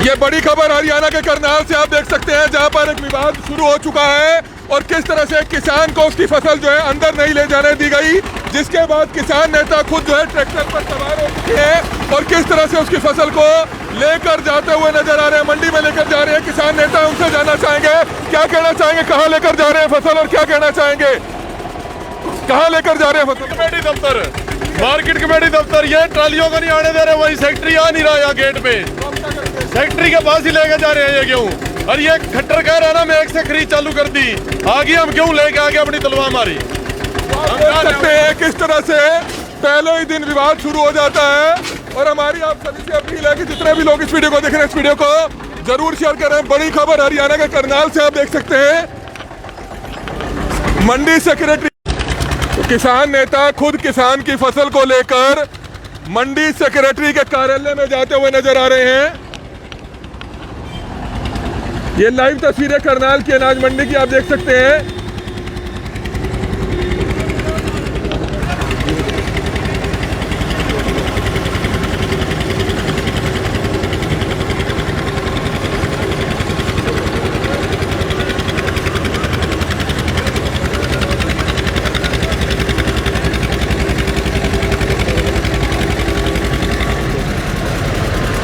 ये बड़ी खबर हरियाणा के करनाल से आप देख सकते हैं, जहां पर एक विवाद शुरू हो चुका है और किस तरह से किसान को उसकी फसल जो है अंदर नहीं ले जाने दी गई, जिसके बाद किसान नेता खुद जो है ट्रैक्टर पर सवार हो चुके हैं और किस तरह से उसकी फसल को लेकर जाते हुए नजर आ रहे हैं, मंडी में लेकर जा रहे हैं। किसान नेता उनसे जानना चाहेंगे, क्या कहना चाहेंगे, कहाँ लेकर जा रहे हैं फसल और क्या कहना चाहेंगे, कहाँ लेकर जा रहे हैं फसल? कमेटी दफ्तर, मार्केट कमेटी दफ्तर। ये ट्रालियों को नहीं आने दे रहे, वही सेक्रेटरी आ नहीं रहा यहाँ गेट पे, सेक्रेटरी के पास ही लेके जा रहे हैं ये गेहूँ। और ये खट्टर कह रहा है ना, मैं एक से खरीद चालू कर दी, आगे हम क्यों लेके आगे अपनी तलवार मारी। हम देख सकते हैं किस तरह से पहले ही दिन विवाद शुरू हो जाता है और हमारी आप सभी से अपील है कि जितने भी लोग इस वीडियो को देख रहे हैं, इस वीडियो को जरूर शेयर करें। बड़ी खबर हरियाणा के करनाल से आप देख सकते हैं, मंडी सेक्रेटरी, किसान नेता खुद किसान की फसल को लेकर मंडी सेक्रेटरी के कार्यालय में जाते हुए नजर आ रहे हैं। ये लाइव तस्वीरें करनाल की अनाज मंडी की आप देख सकते हैं।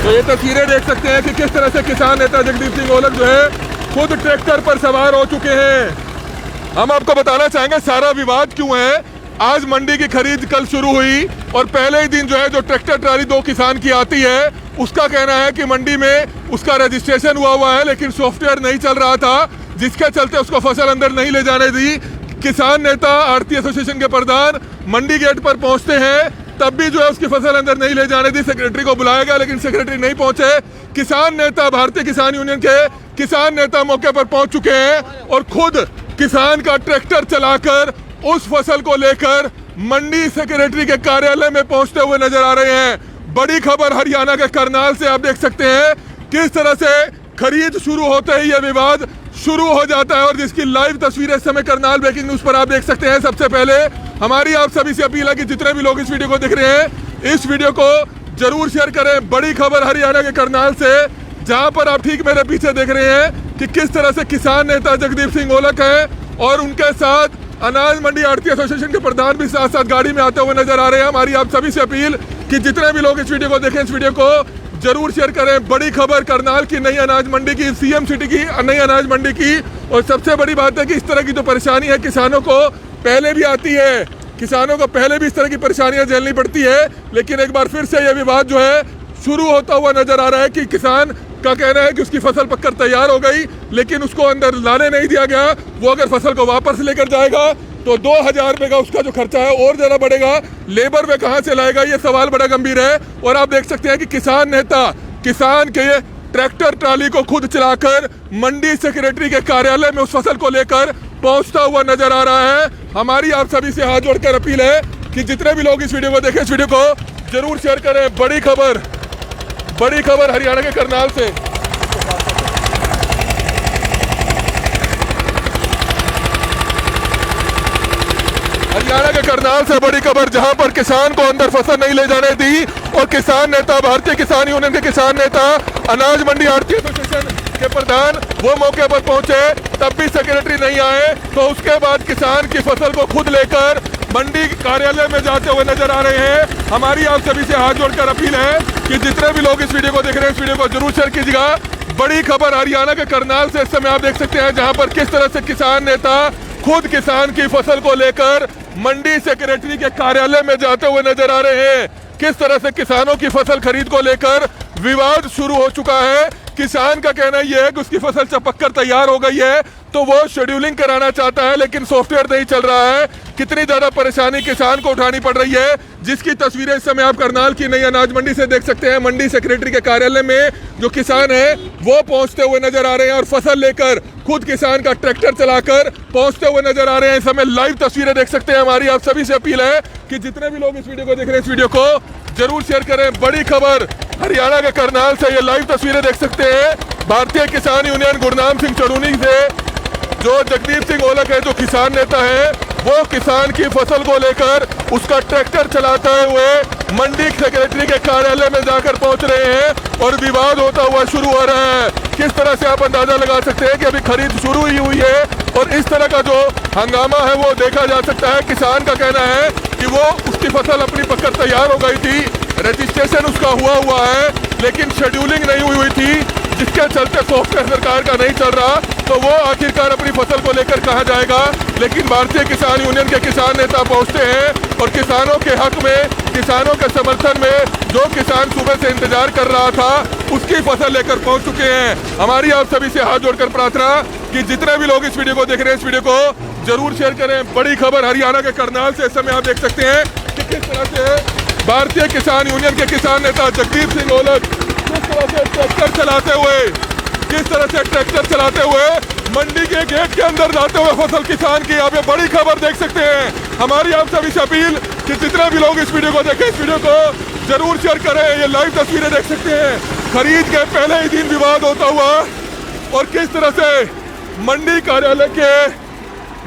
तो ये तस्वीरें देख सकते हैं कि किस तरह से किसान नेता जगदीप सिंह ओलख जो है खुद ट्रैक्टर पर सवार हो चुके हैं। हम आपको बताना चाहेंगे सारा विवाद क्यों है। आज मंडी की खरीद कल शुरू हुई और पहले ही दिन जो है जो ट्रैक्टर ट्राली दो किसान की आती है, उसका कहना है कि मंडी में उसका रजिस्ट्रेशन हुआ है लेकिन सॉफ्टवेयर नहीं चल रहा था, जिसके चलते उसको फसल अंदर नहीं ले जाने दी। किसान नेता आढ़ती एसोसिएशन के प्रधान मंडी गेट पर पहुंचते हैं, तब भी जो है उसकी फसल अंदर नहीं ले जाने दी। सेक्रेटरी को बुलाया गया लेकिन सेक्रेटरी नहीं पहुंचे। किसान नेता, भारतीय किसान यूनियन के किसान नेता मौके पर पहुंच चुके हैं और खुद किसान का ट्रैक्टर चलाकर उस फसल को लेकर मंडी सेक्रेटरी के कार्यालय में पहुंचते हुए नजर आ रहे हैं। बड़ी खबर हरियाणा के करनाल से आप देख सकते हैं किस तरह से खरीद शुरू होते ही यह विवाद शुरू हो जाता है और जिसकी लाइव तस्वीरें इस समय करनाल ब्रेकिंग न्यूज पर आप देख सकते हैं। सबसे पहले हमारी आप सभी से अपील है कि जितने भी लोग इस वीडियो को देख रहे हैं, इस वीडियो को जरूर शेयर करें। बड़ी खबर हरियाणा के करनाल से, जहां पर आप ठीक मेरे पीछे देख रहे हैं कि किस तरह से किसान नेता जगदीप सिंह ओलख हैं और उनके साथ अनाज मंडी आढ़ती एसोसिएशन के प्रधान भी साथ साथ गाड़ी में आते हुए नजर आ रहे हैं। हमारी आप सभी से अपील कि जितने भी लोग इस वीडियो को देखें, इस वीडियो को जरूर शेयर करें। बड़ी खबर करनाल की नई अनाज मंडी की, सीएम सिटी की नई अनाज मंडी की। और सबसे बड़ी बात है कि इस तरह की जो परेशानी है किसानों को पहले भी आती है, किसानों को पहले भी इस तरह की परेशानियां झेलनी पड़ती है, लेकिन एक बार फिर से यह विवाद जो है शुरू होता हुआ नजर आ रहा है कि किसान का कहना है कि उसकी फसल पककर तैयार हो गई लेकिन उसको अंदर लाने नहीं दिया गया। वो अगर फसल को वापस लेकर जाएगा तो 2000 रुपये का उसका जो खर्चा है और ज्यादा बढ़ेगा। लेबर वे कहाँ से लाएगा, ये सवाल बड़ा गंभीर है। और आप देख सकते हैं कि किसान नेता किसान के ट्रैक्टर ट्राली को खुद चलाकर मंडी सेक्रेटरी के कार्यालय में उस फसल को लेकर पहुंचता हुआ नजर आ रहा है। हमारी आप सभी से हाथ जोड़कर अपील है कि जितने भी लोग इस वीडियो को देखें, इस वीडियो को जरूर शेयर करें। बड़ी खबर हरियाणा के करनाल से। हरियाणा के करनाल से बड़ी खबर, जहां पर किसान को अंदर फसल नहीं ले जाने दी और किसान नेता, भारतीय किसान यूनियन के किसान नेता, अनाज मंडी आढ़ती एसोसिएशन के प्रधान वो मौके पर पहुंचे, तब भी सेक्रेटरी नहीं आए। तो उसके बाद किसान की फसल को खुद लेकर मंडी कार्यालय में जाते हुए नजर आ रहे हैं। हमारी आप सभी से हाथ जोड़कर अपील है कि जितने भी लोग इस वीडियो को देख रहे हैं, इस वीडियो को जरूर शेयर कीजिएगा। बड़ी खबर हरियाणा के करनाल से इस समय आप देख सकते हैं, जहां पर किस तरह से किसान नेता खुद किसान की फसल को लेकर मंडी सेक्रेटरी के कार्यालय में जाते हुए नजर आ रहे हैं। किस तरह से किसानों की फसल खरीद को लेकर विवाद शुरू हो चुका है। किसान का कहना यह है कि उसकी फसल चपक कर तैयार हो गई है, तो वो शेड्यूलिंग कराना चाहता है लेकिन सॉफ्टवेयर नहीं चल रहा है। कितनी ज्यादा परेशानी किसान को उठानी पड़ रही है, जिसकी तस्वीरें इस समय आप करनाल की नई अनाज मंडी से देख सकते हैं। मंडी सेक्रेटरी के कार्यालय में जो किसान है वो पहुंचते हुए नजर आ रहे हैं और फसल लेकर खुद किसान का ट्रैक्टर चलाकर पहुंचते हुए नजर आ रहे हैं। इस समय लाइव तस्वीरें देख सकते हैं। हमारी आप सभी से अपील है कि जितने भी लोग इस वीडियो को देख रहे हैं, इस वीडियो को जरूर शेयर करें। बड़ी खबर हरियाणा के करनाल से, ये लाइव तस्वीरें देख सकते हैं भारतीय किसान यूनियन गुरनाम सिंह चड़ूनी से, जो जगदीप सिंह ओलख है, जो किसान नेता है, वो किसान की फसल को लेकर उसका ट्रैक्टर चलाते हुए मंडी सेक्रेटरी के कार्यालय में जाकर पहुंच रहे हैं और विवाद होता हुआ शुरू हो रहा है। किस तरह से आप अंदाजा लगा सकते हैं कि अभी खरीद शुरू ही हुई है और इस तरह का जो हंगामा है वो देखा जा सकता है। किसान का कहना है कि वो उसकी फसल अपनी पककर तैयार हो गई थी, रजिस्ट्रेशन उसका हुआ है, लेकिन शेड्यूलिंग नहीं हुई थी, जिसके चलते सॉफ्टवेयर सरकार का नहीं चल रहा, तो वो आखिरकार अपनी फसल को लेकर कहाँ जाएगा। लेकिन भारतीय किसान यूनियन के किसान नेता पहुंचते हैं और किसानों के हक में, किसानों के समर्थन में जो किसान सुबह से इंतजार कर रहा था उसकी फसल लेकर पहुंच चुके हैं। हमारी आप सभी से हाथ जोड़कर प्रार्थना कि जितने भी लोग इस वीडियो को देख रहे हैं इस वीडियो को जरूर शेयर करें। बड़ी खबर हरियाणा के करनाल से इस समय आप देख सकते हैं कि किस तरह से भारतीय किसान यूनियन के किसान नेता जगदीप सिंह ओलग किस तरह से ट्रैक्टर चलाते हुए मंडी के गेट के अंदर जाते हुए फसल किसान की आप ये बड़ी खबर देख सकते हैं। हमारी आप सभी से अपील कि जितने भी लोग इस वीडियो को देखें इस वीडियो को जरूर शेयर करें। ये लाइव तस्वीरें देख सकते हैं, खरीद के पहले ही दिन विवाद होता हुआ और किस तरह से मंडी कार्यालय के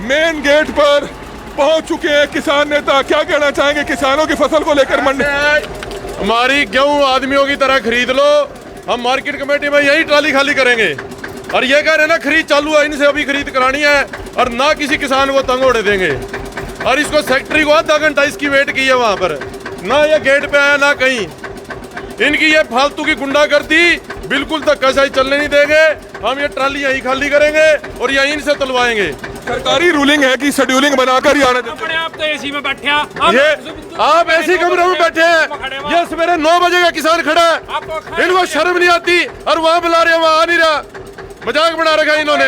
मेन गेट पर पहुंच चुके हैं किसान नेता। क्या कहना चाहेंगे किसानों की फसल को लेकर? मंडी हमारी गेहूं आदमियों की तरह खरीद लो, हम मार्केट कमेटी में यही ट्राली खाली करेंगे। और ये कह रहे हैं ना खरीद चालू है, इनसे अभी खरीद करानी है और ना किसी किसान को तंग होने देंगे। और इसको सेक्रेटरी को आधा घंटा इसकी वेट की है वहां पर, ना ये गेट पे आया ना कहीं। इनकी ये फालतू की गुंडागर्दी बिल्कुल धक्काशाही चलने नहीं देंगे। हम ये ट्राली यहीं खाली करेंगे और यहीं इनसे तुलवाएंगे। सरकारी रूलिंग है कि शेड्यूलिंग बनाकर ही आना चाहिए। आप तो एसी में बैठे हैं, ये आप ऐसी कमरों में बैठे हैं, ये सवेरे 9 बजे का किसान खड़ा है, इनको शर्म नहीं आती और वहाँ बुला रहे हैं, वहाँ आ नहीं रहा, मजाक बना रखा है इन्होंने।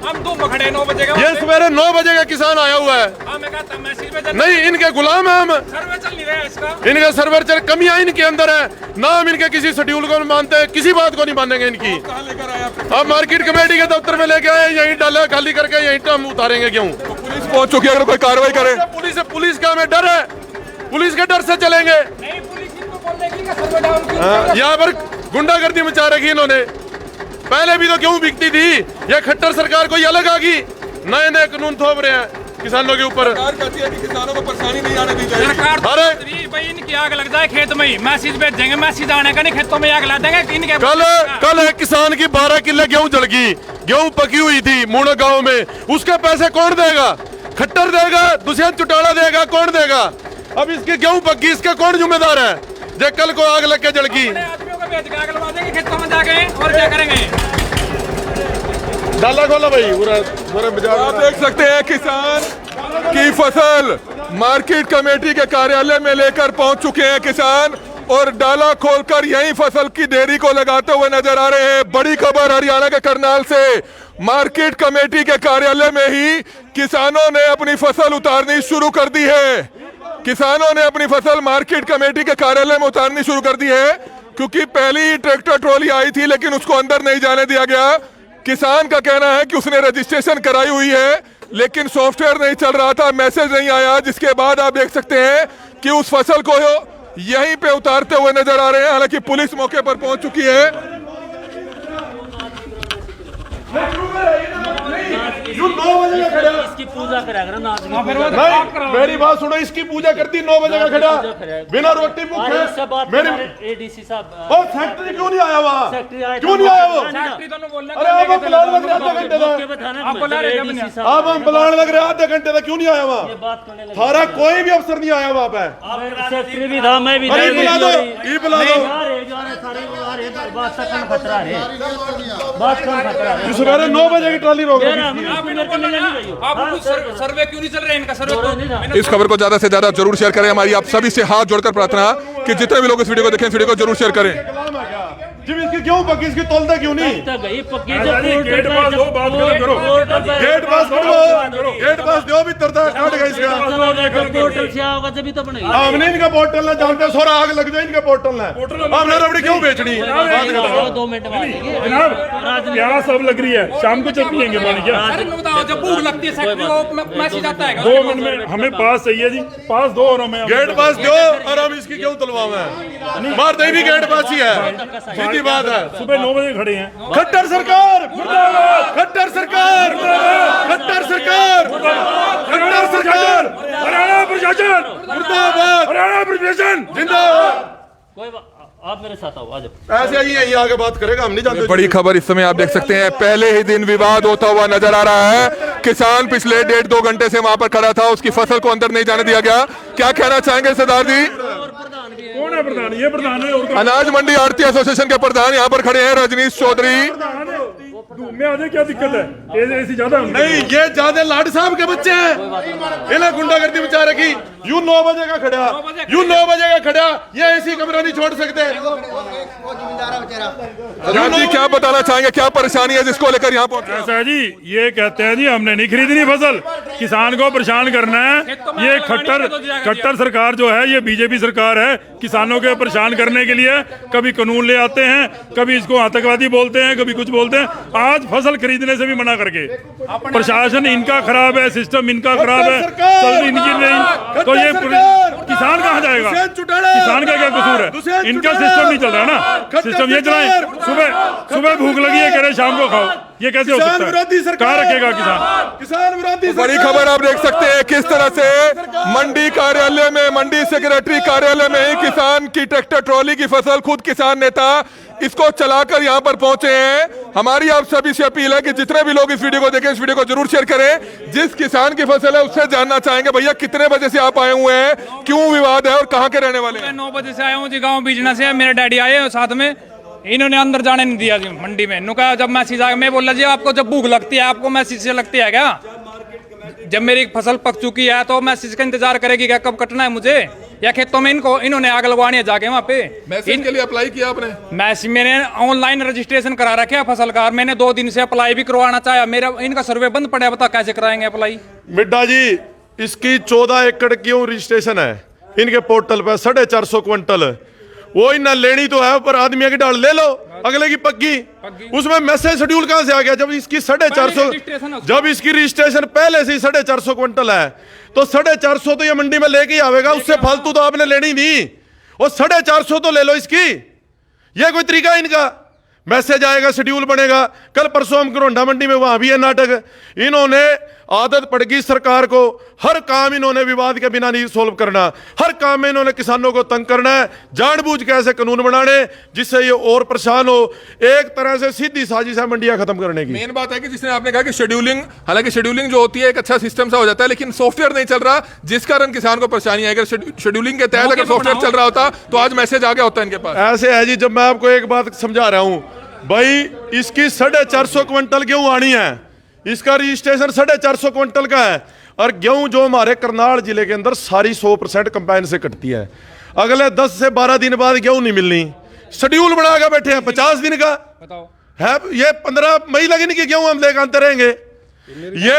हम 2 खड़े 9 बजे का, ये सवेरे 9 बजे का किसान आया हुआ है। नहीं, इनके गुलाम है हम, सर्वे चल नहीं रहा है इसका। इनका सर्वर चल, कमियां इनके अंदर है, ना हम इनके किसी शेड्यूल को मानते हैं, किसी बात को नहीं मानेंगे इनकी। हम मार्केट कमेटी के दफ्तर में लेके आए, यहीं डाला खाली करके यहीं हम उतारेंगे गेहूँ। पुलिस पहुंच चुकी है, अगर कोई कार्रवाई करे। पुलिस का हमें डर है, पुलिस के डर से चलेंगे। नहीं, पुलिस इनको बोल देगी कि सर्वे डाउन क्यों? यहाँ पर गुंडागर्दी मचा रखी इन्होंने। पहले भी तो क्यों बिकती थी, ये खट्टर सरकार कोई अलग आ गई, नए नए कानून थोप रहे हैं किसानों के ऊपर। सरकार कहती है कि किसानों को परेशानी नहीं आने दी जाएगी। सरकार तो अरे भाई इनकी आग लग जाए खेत में ही, मैसेज भेज देंगे, मैसेज आने का नहीं, खेतों में आग ला देंगे इनके। कल एक किसान की 12 किले गेहूं जल गई, गेहूं पकी हुई थी मूणा गांव में, उसके पैसे कौन देगा? खट्टर देगा, दुष्यंत चौटाला देगा, कौन देगा? अब इसकी गेहूं पकी, इसका कौन जिम्मेदार है? जो कल को आग लग के जल गई, आदमियों को भेज के आग लगा देंगे खेतों में जाके, और क्या करेंगे? डाला खोला भाई पूरा आप देख सकते हैं किसान की फसल मार्केट कमेटी के कार्यालय में लेकर पहुंच चुके हैं किसान और डाला खोलकर यही फसल की देरी को लगाते हुए नजर आ रहे हैं। बड़ी खबर हरियाणा के करनाल से, मार्केट कमेटी के कार्यालय में ही किसानों ने अपनी फसल उतारनी शुरू कर दी है। किसानों ने अपनी फसल मार्केट कमेटी के कार्यालय में उतारनी शुरू कर दी है, क्योंकि पहली ही ट्रैक्टर ट्रॉली आई थी लेकिन उसको अंदर नहीं जाने दिया गया। किसान का कहना है कि उसने रजिस्ट्रेशन कराई हुई है लेकिन सॉफ्टवेयर नहीं चल रहा था, मैसेज नहीं आया, जिसके बाद आप देख सकते हैं कि उस फसल को यहीं पे उतारते हुए नजर आ रहे हैं। हालांकि पुलिस मौके पर पहुंच चुकी है। इसकी पूजा करेगा ना, मेरी बात सुनो, इसकी पूजा करती 9 बजे का खड़ा, बिना रोटी भूखे। मेरी एडीसी साहब और सेक्रेटरी क्यों नहीं आया वहाँ? सेक्रेटरी आया, क्यों नहीं आया वो? अरे अब हम बुलाने लग रहे आधे घंटे तक, अब हम बुलाने लग रहे आधे घंटे तक, क्यों नहीं आया वहाँ? थारा कोई भी अफसर नहीं आया वहाँ पे। सेक्रेटरी भी था, मैं भी अरे बुला दो, ये बुला दो। सवेरे 9 बजे की ट्रॉली रोक सर्वे क्यों नहीं चल रहा है इनका? सर्वे इस खबर को ज्यादा से ज्यादा जरूर शेयर करें। हमारी आप सभी से हाथ जोड़कर प्रार्थना कि जितने भी लोग इस वीडियो को देखें इस वीडियो को जरूर शेयर करें। जब इसकी क्यों पकी, इसकी तोलते क्यों नहीं? गेट पास करो, गेट पास दो भी तरता काट गया इसका। पोर्टल से आओगा जब तो बनेगा। हमने इनका पोर्टल ना जानते, सोरा आग लग जाए इनका पोर्टल ना, हमने रबड़ी क्यों बेचनी? 2 मिनट में आ जाएगी। जनाब प्यास अब लग रही है, शाम को चल पियेंगे पानी क्या? बताओ जब भूख लगती है सेक्रेटरी को मैसेज आता है 2 मिनट में हमें पास चाहिए जी, पास दो और हमें गेट पास दो और हम इसकी क्यों तुलवावे? मारते ही भी गेट पास ही है, सीधी बात है। सुबह 9 बजे खड़े हैं। खट्टर सरकार मुर्दाबाद, खट्टर सरकार मुर्दाबाद, खट्टर सरकार, खट्टर सरकार, हरियाणा प्रशासन मुर्दाबाद, हरियाणा प्रशासन जिंदाबाद। कोई आप मेरे साथ आओ, आ जाओ। ऐसे ही यही आगे बात करेगा, हम नहीं जानते। बड़ी खबर इस समय आप देख सकते हैं, पहले ही दिन विवाद होता हुआ नजर आ रहा है। किसान पिछले 1.5-2 घंटे से वहां पर खड़ा था, उसकी फसल को अंदर नहीं जाने दिया गया। क्या कहना चाहेंगे सरदार जी? कौन है प्रधान? ये प्रधान है। और कौन? अनाज मंडी आड़ती एसोसिएशन के प्रधान यहाँ पर खड़े हैं, रजनीश चौधरी। धूप में आने क्या दिक्कत है? ऐसी ज्यादा नहीं, ये ज्यादा लाड साहब के बच्चे हैं, इन्हें गुंडागर्दी बचा रखी। यूं 9 बजे का खड़ा, यूं 9 बजे का खड़ा, ये ऐसी कमरा नहीं छोड़ सकते। सरदार जी क्या बताना चाहेंगे, क्या परेशानी है जिसको लेकर यहाँ पहुंचे? ऐसा है जी, ये कहते हैं जी हमने नहीं खरीदनी फसल, किसान को परेशान करना है। ये खट्टर सरकार जो है, ये बीजेपी सरकार है, किसानों के परेशान करने के लिए कभी कानून ले आते हैं, कभी इसको आतंकवादी बोलते हैं, कभी कुछ बोलते हैं। आज फसल खरीदने से भी मना करके, प्रशासन इनका खराब है, सिस्टम इनका खराब है, चल इनकी नहीं, तो ये किसान कहाँ जाएगा? किसान का क्या कसूर है? इनका सिस्टम नहीं चल रहा ना, सिस्टम ये चलाए। सुबह भूख लगी है, कह रहे शाम को खाओ, ये कैसे हो सकता है? कहाँ रखेगा किसान? किसान विरोधी बड़ी खबर आप देख सकते हैं किस तरह से मंडी कार्यालय में, मंडी सेक्रेटरी कार्यालय में ही किसान की ट्रैक्टर ट्रॉली की फसल खुद किसान नेता इसको चलाकर यहां पर पहुंचे हैं। हमारी आप सभी से अपील है कि जितने भी लोग इस वीडियो को देखें, इस वीडियो को जरूर शेयर करें। जिस किसान की फसल है उससे जानना चाहेंगे, भैया कितने बजे से आप आए हुए हैं, क्यों विवाद है और कहाँ के रहने वाले हैं? 9 बजे से आया हूँ जी, गाँव बीजना से। मेरे डैडी आए साथ में, इन्होंने अंदर जाने नहीं दिया जी मंडी में। नुका जब मैसेज आया, मैं बोला जी आपको जब भूख लगती है आपको मैसेज से लगती है क्या? जब मेरी फसल पक चुकी है तो मैसेज का इंतजार करेगी क्या, कब कटना है मुझे, या खेतों में इन्होंने आग लगवानी है जाके वहाँ पे। मैसेज के लिए अप्लाई किया आपने? मैंने ऑनलाइन रजिस्ट्रेशन करा रखा है फसल का, मैंने 2 दिन से अप्लाई भी करवाना चाहा, मेरा इनका सर्वे बंद पड़ा है, बता कैसे कराएंगे अप्लाई? मिड्डा जी, इसकी 14 एकड़ क्यों रजिस्ट्रेशन है इनके पोर्टल पर? 450 क्विंटल वो इन्हें लेनी तो है, पर आदमी की डाल ले लो, अगले की पक्की। उसमें मैसेज शेड्यूल कहां से आ गया? जब इसकी 450, जब इसकी रजिस्ट्रेशन पहले से ही 450 क्विंटल है, तो 450 तो ये मंडी में लेके ही आवेगा, उससे फालतू तो आपने लेनी नहीं। और 450 तो ले लो इसकी, ये कोई तरीका है इनका? मैसेज आएगा, शेड्यूल बनेगा। कल परसों हम करोंडा मंडी में, वहां भी है नाटक। इन्होंने आदत पड़ गई सरकार को, हर काम इन्होंने विवाद के बिना नहीं सोल्व करना, हर काम में इन्होंने किसानों को तंग करना है, जानबूझ के ऐसे कानून बनाने जिससे ये और परेशान हो। एक तरह से सीधी साजिश है मंडियां खत्म करने की। मेन बात है कि जिसने आपने कहा कि शेड्यूलिंग, हालांकि शेड्यूलिंग जो होती है एक अच्छा सिस्टम सा हो जाता है, लेकिन सॉफ्टवेयर नहीं चल रहा, जिस कारण किसान को परेशानी है। अगर शेड्यूलिंग के तहत अगर सॉफ्टवेयर चल रहा होता तो आज मैसेज आ गया होता इनके पास। ऐसे है जी, जब मैं आपको एक बात समझा रहा हूं भाई, इसकी 450 क्विंटल गेहूं आनी है, इसका रजिस्ट्रेशन 450 क्विंटल का है। और गेहूं जो हमारे करनाल जिले के अंदर सारी 100% कंबाइन से कटती है, अगले 10 से 12 दिन बाद गेहूं नहीं मिलनी। शेड्यूल बना के बैठे हैं 50 दिन का बताओ है, ये 15 मई लगेगी कि गेहूं हम लेकर आते रहेंगे। ये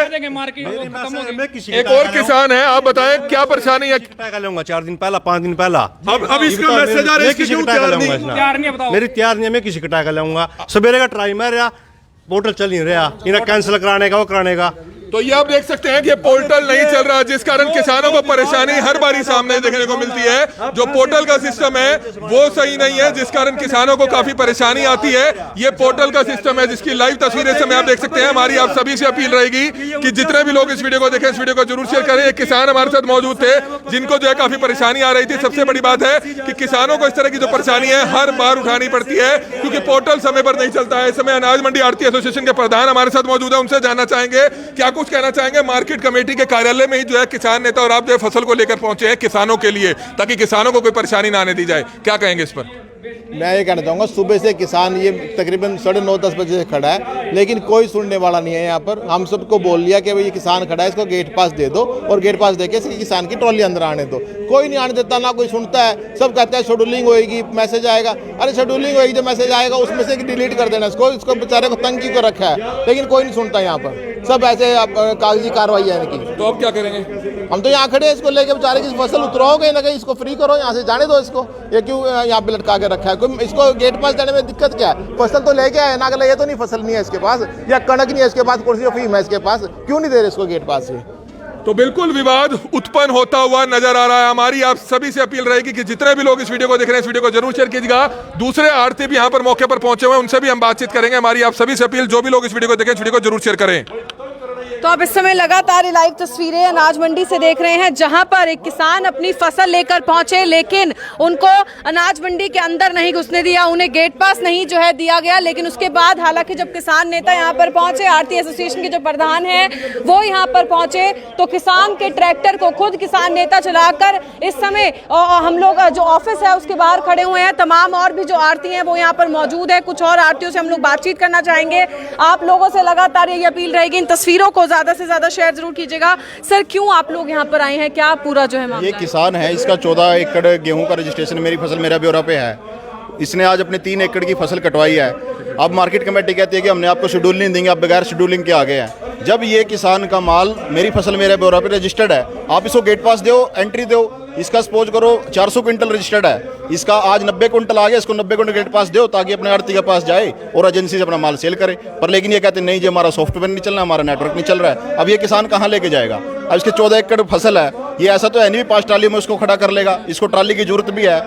एक और किसान है, आप बताएं क्या परेशानी है? टका लूंगा 4 दिन पहला, 5 दिन पहला। अब इसका मैसेज आ रहा है, इसकी क्यों तैयार नहीं? तैयार नहीं है, बताओ। मेरी तैयार नहीं है, मैं किसी का टका लूंगा। सवेरे का ट्राई मार रहा, पोर्टल चल नहीं रहा, इन्हें कैंसिल कराने का, वो कराने का। तो ये आप देख सकते हैं कि पोर्टल नहीं चल रहा, जिस कारण किसानों को परेशानी हर बारी सामने देखने को मिलती है। जो पोर्टल का सिस्टम है वो सही नहीं है, जिस कारण किसानों को काफी परेशानी आती है। ये पोर्टल का सिस्टम है जिसकी लाइव तस्वीरें समय आप देख सकते हैं। हमारी आप सभी से अपील रहेगी कि जितने भी लोग इस वीडियो को देखें, इस वीडियो को जरूर शेयर करें। एक किसान हमारे साथ मौजूद थे जिनको जो है काफी परेशानी आ रही थी। सबसे बड़ी बात है कि किसानों को इस तरह की जो परेशानी है हर बार उठानी पड़ती है, क्योंकि पोर्टल समय पर नहीं चलता है। इस समय अनाज मंडी आड़ती एसोसिएशन के प्रधान हमारे साथ मौजूद है, उनसे जानना चाहेंगे क्या कुछ कहना चाहेंगे। मार्केट कमेटी के कार्यालय में ही जो है किसान नेता और आप जो है फसल को लेकर पहुंचे हैं किसानों के लिए, ताकि किसानों को कोई परेशानी ना आने दी जाए, क्या कहेंगे इस पर? मैं ये कहना चाहूँगा, सुबह से किसान ये तकरीबन 9:30-10 बजे से खड़ा है, लेकिन कोई सुनने वाला नहीं है। यहाँ पर हम सबको बोल लिया कि भाई ये किसान खड़ा है, इसको गेट पास दे दो, और गेट पास देके किसान की ट्रॉली अंदर आने दो। कोई नहीं आने देता, ना कोई सुनता है। सब कहते हैं शेड्यूलिंग होएगी, मैसेज आएगा। अरे शेड्यूलिंग होएगी, जो मैसेज आएगा उसमें से डिलीट कर देना इसको बेचारे को तंग क्यों कर रखा है, लेकिन कोई नहीं सुनता यहाँ पर। सब ऐसे कागजी कार्रवाई है इनकी। तो अब क्या करेंगे? हम तो यहाँ खड़े हैं, इसको लेके बेचारे की फसल उतराओ कहीं ना कहीं, इसको फ्री करो, यहाँ से जाने दो इसको। ये क्यों यहाँ पे लटका के रखा है? कोई इसको गेट पास जाने में दिक्कत क्या है? फसल तो लेके आए ना, ये तो नहीं फसल नहीं है इसके पास, या कणक नहीं है इसके पास, कुर्सी फीम है इसके पास, क्यों नहीं दे रहे इसको गेट पास? ये तो बिल्कुल विवाद उत्पन्न होता हुआ नजर आ रहा है। हमारी आप सभी से अपील रहेगी कि जितने भी लोग इस वीडियो को देख रहे हैं, इस वीडियो को जरूर शेयर कीजिएगा। दूसरे आड़ती भी यहाँ पर मौके पर पहुंचे हुए हैं, उनसे भी हम बातचीत करेंगे। हमारी आप सभी से अपील, जो भी लोग इस वीडियो को देखें, इस वीडियो को जरूर शेयर करें। तो आप इस समय लगातार ये लाइव तस्वीरें अनाज मंडी से देख रहे हैं, जहां पर एक किसान अपनी फसल लेकर पहुंचे, लेकिन उनको अनाज मंडी के अंदर नहीं घुसने दिया, उन्हें गेट पास नहीं जो है दिया गया। लेकिन उसके बाद हालांकि जब किसान नेता यहां पर पहुंचे, आरती एसोसिएशन के जो प्रधान हैं वो यहां पर पहुंचे, तो किसान के ट्रैक्टर को खुद किसान नेता चलाकर इस समय हम लोग जो ऑफिस है उसके बाहर खड़े हुए हैं। तमाम और भी जो आरती हैं वो यहाँ पर मौजूद है, कुछ और आरतियों से हम लोग बातचीत करना चाहेंगे। आप लोगों से लगातार ये अपील रहेगी, इन तस्वीरों को ज्यादा से ज्यादा शेयर जरूर कीजिएगा। सर, क्यों आप लोग यहाँ पर आए हैं, क्या पूरा जो है मामला? ये किसान है, इसका 14 एकड़ गेहूं का रजिस्ट्रेशन मेरी फसल मेरा ब्यौरा पे है। इसने आज अपने 3 एकड़ की फसल कटवाई है। अब मार्केट कमेटी कहती है कि हमने आपको शेड्यूल नहीं देंगे, आप बगैर शेड्यूलिंग के आगे हैं। जब ये किसान का माल मेरी फसल मेरे ब्यौरा पे रजिस्टर्ड है, आप इसको गेट पास दो, एंट्री दो। इसका सपोज करो 400 क्विंटल रजिस्टर्ड है, इसका आज 90 क्विंटल आ गया, इसको 90 क्विंटल गेट पास दो ताकि अपने आड़ती के पास जाए और एजेंसी से अपना माल सेल करे। पर लेकिन ये कहते नहीं जी, हमारा सॉफ्टवेयर नहीं चल रहा, हमारा नेटवर्क नहीं चल रहा है। अब ये किसान कहाँ लेके जाएगा? अब इसके 14 एकड़ फसल है, ये ऐसा तो है नहीं 5 ट्राली में उसको खड़ा कर लेगा, इसको ट्राली की जरूरत भी है,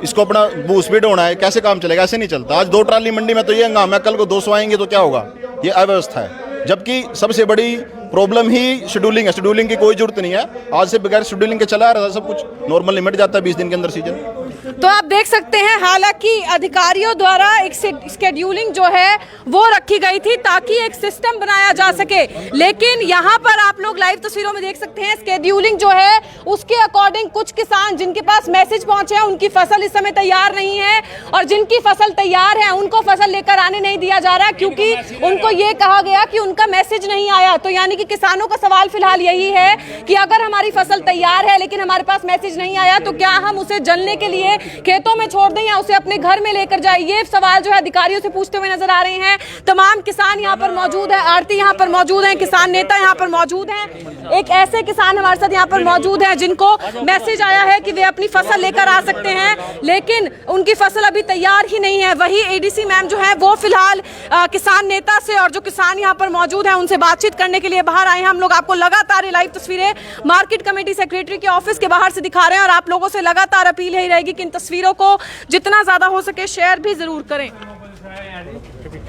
इसको अपना बूस भी ढोना है, कैसे काम चलेगा? ऐसे नहीं चलता। आज 2 ट्राली मंडी में तो ये हंगामा है, कल को 200 आएंगे तो क्या होगा? ये अव्यवस्था है। जबकि सबसे बड़ी प्रॉब्लम ही शेड्यूलिंग है, शेड्यूलिंग की कोई जरूरत नहीं है। आज से बगैर शेड्यूलिंग के चला आ रहा था सब कुछ, नॉर्मल निमट जाता है 20 दिन के अंदर सीजन। तो आप देख सकते हैं, हालांकि अधिकारियों द्वारा एक शेड्यूलिंग जो है वो रखी गई थी ताकि एक सिस्टम बनाया जा सके, लेकिन यहाँ पर आप लोग लाइव तस्वीरों में देख सकते हैं शेड्यूलिंग जो है उसके अकॉर्डिंग कुछ किसान जिनके पास मैसेज पहुंचे हैं उनकी फसल इस समय तैयार नहीं है, और जिनकी फसल तैयार है उनको फसल लेकर आने नहीं दिया जा रहा क्योंकि उनको ये कहा गया कि उनका मैसेज नहीं आया। तो यानी कि किसानों का सवाल फिलहाल यही है कि अगर हमारी फसल तैयार है लेकिन हमारे पास मैसेज नहीं आया तो क्या हम उसे जलने के लिए खेतों में छोड़ दें या उसे अपने घर में लेकर जाए? ये सवाल जो है अधिकारियों से पूछते हुए नजर आ रहे हैं। तमाम किसान यहाँ पर मौजूद है, आड़ती यहाँ पर मौजूद हैं, किसान नेता यहाँ पर मौजूद हैं। एक ऐसे किसान हमारे साथ यहाँ पर मौजूद हैं जिनको मैसेज आया है कि वे अपनी फसल लेकर आ सकते हैं, लेकिन उनकी फसल अभी तैयार ही नहीं है। वही एडीसी मैम जो है वो फिलहाल किसान नेता से और जो किसान यहाँ पर मौजूद है उनसे बातचीत करने के लिए बाहर आए हैं। हम लोग आपको लगातार ये लाइव तस्वीरें मार्केट कमेटी सेक्रेटरी के ऑफिस के बाहर से दिखा रहे हैं, और आप लोगों से लगातार अपील यही रहेगी कि इन तस्वीरों को जितना ज्यादा हो सके शेयर भी जरूर करें।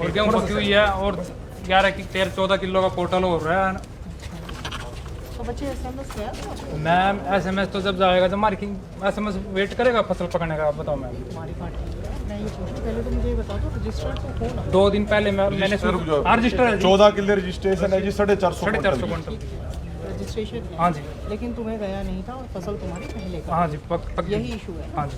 और गेहूं पकी हुई है और 11-13-14 किलो का पोर्टल हो रहा है। मैम SMS तो जब जाएगा, जब मार्किंग SMS वेट करेगा फसल पकड़ने का। आप बताओ मैम। पहले तो मुझे ये बता दो, रजिस्टर तो हो ना? 2 दिन पहले मैंने रजिस्टर है, 14 किले रजिस्ट्रेशन है जी, 450 क्विंटल रजिस्ट्रेशन। हाँ जी, लेकिन तुम्हें गया नहीं था और फसल तुम्हारी पहले का। हाँ जी, यही इशू है। हाँ जी,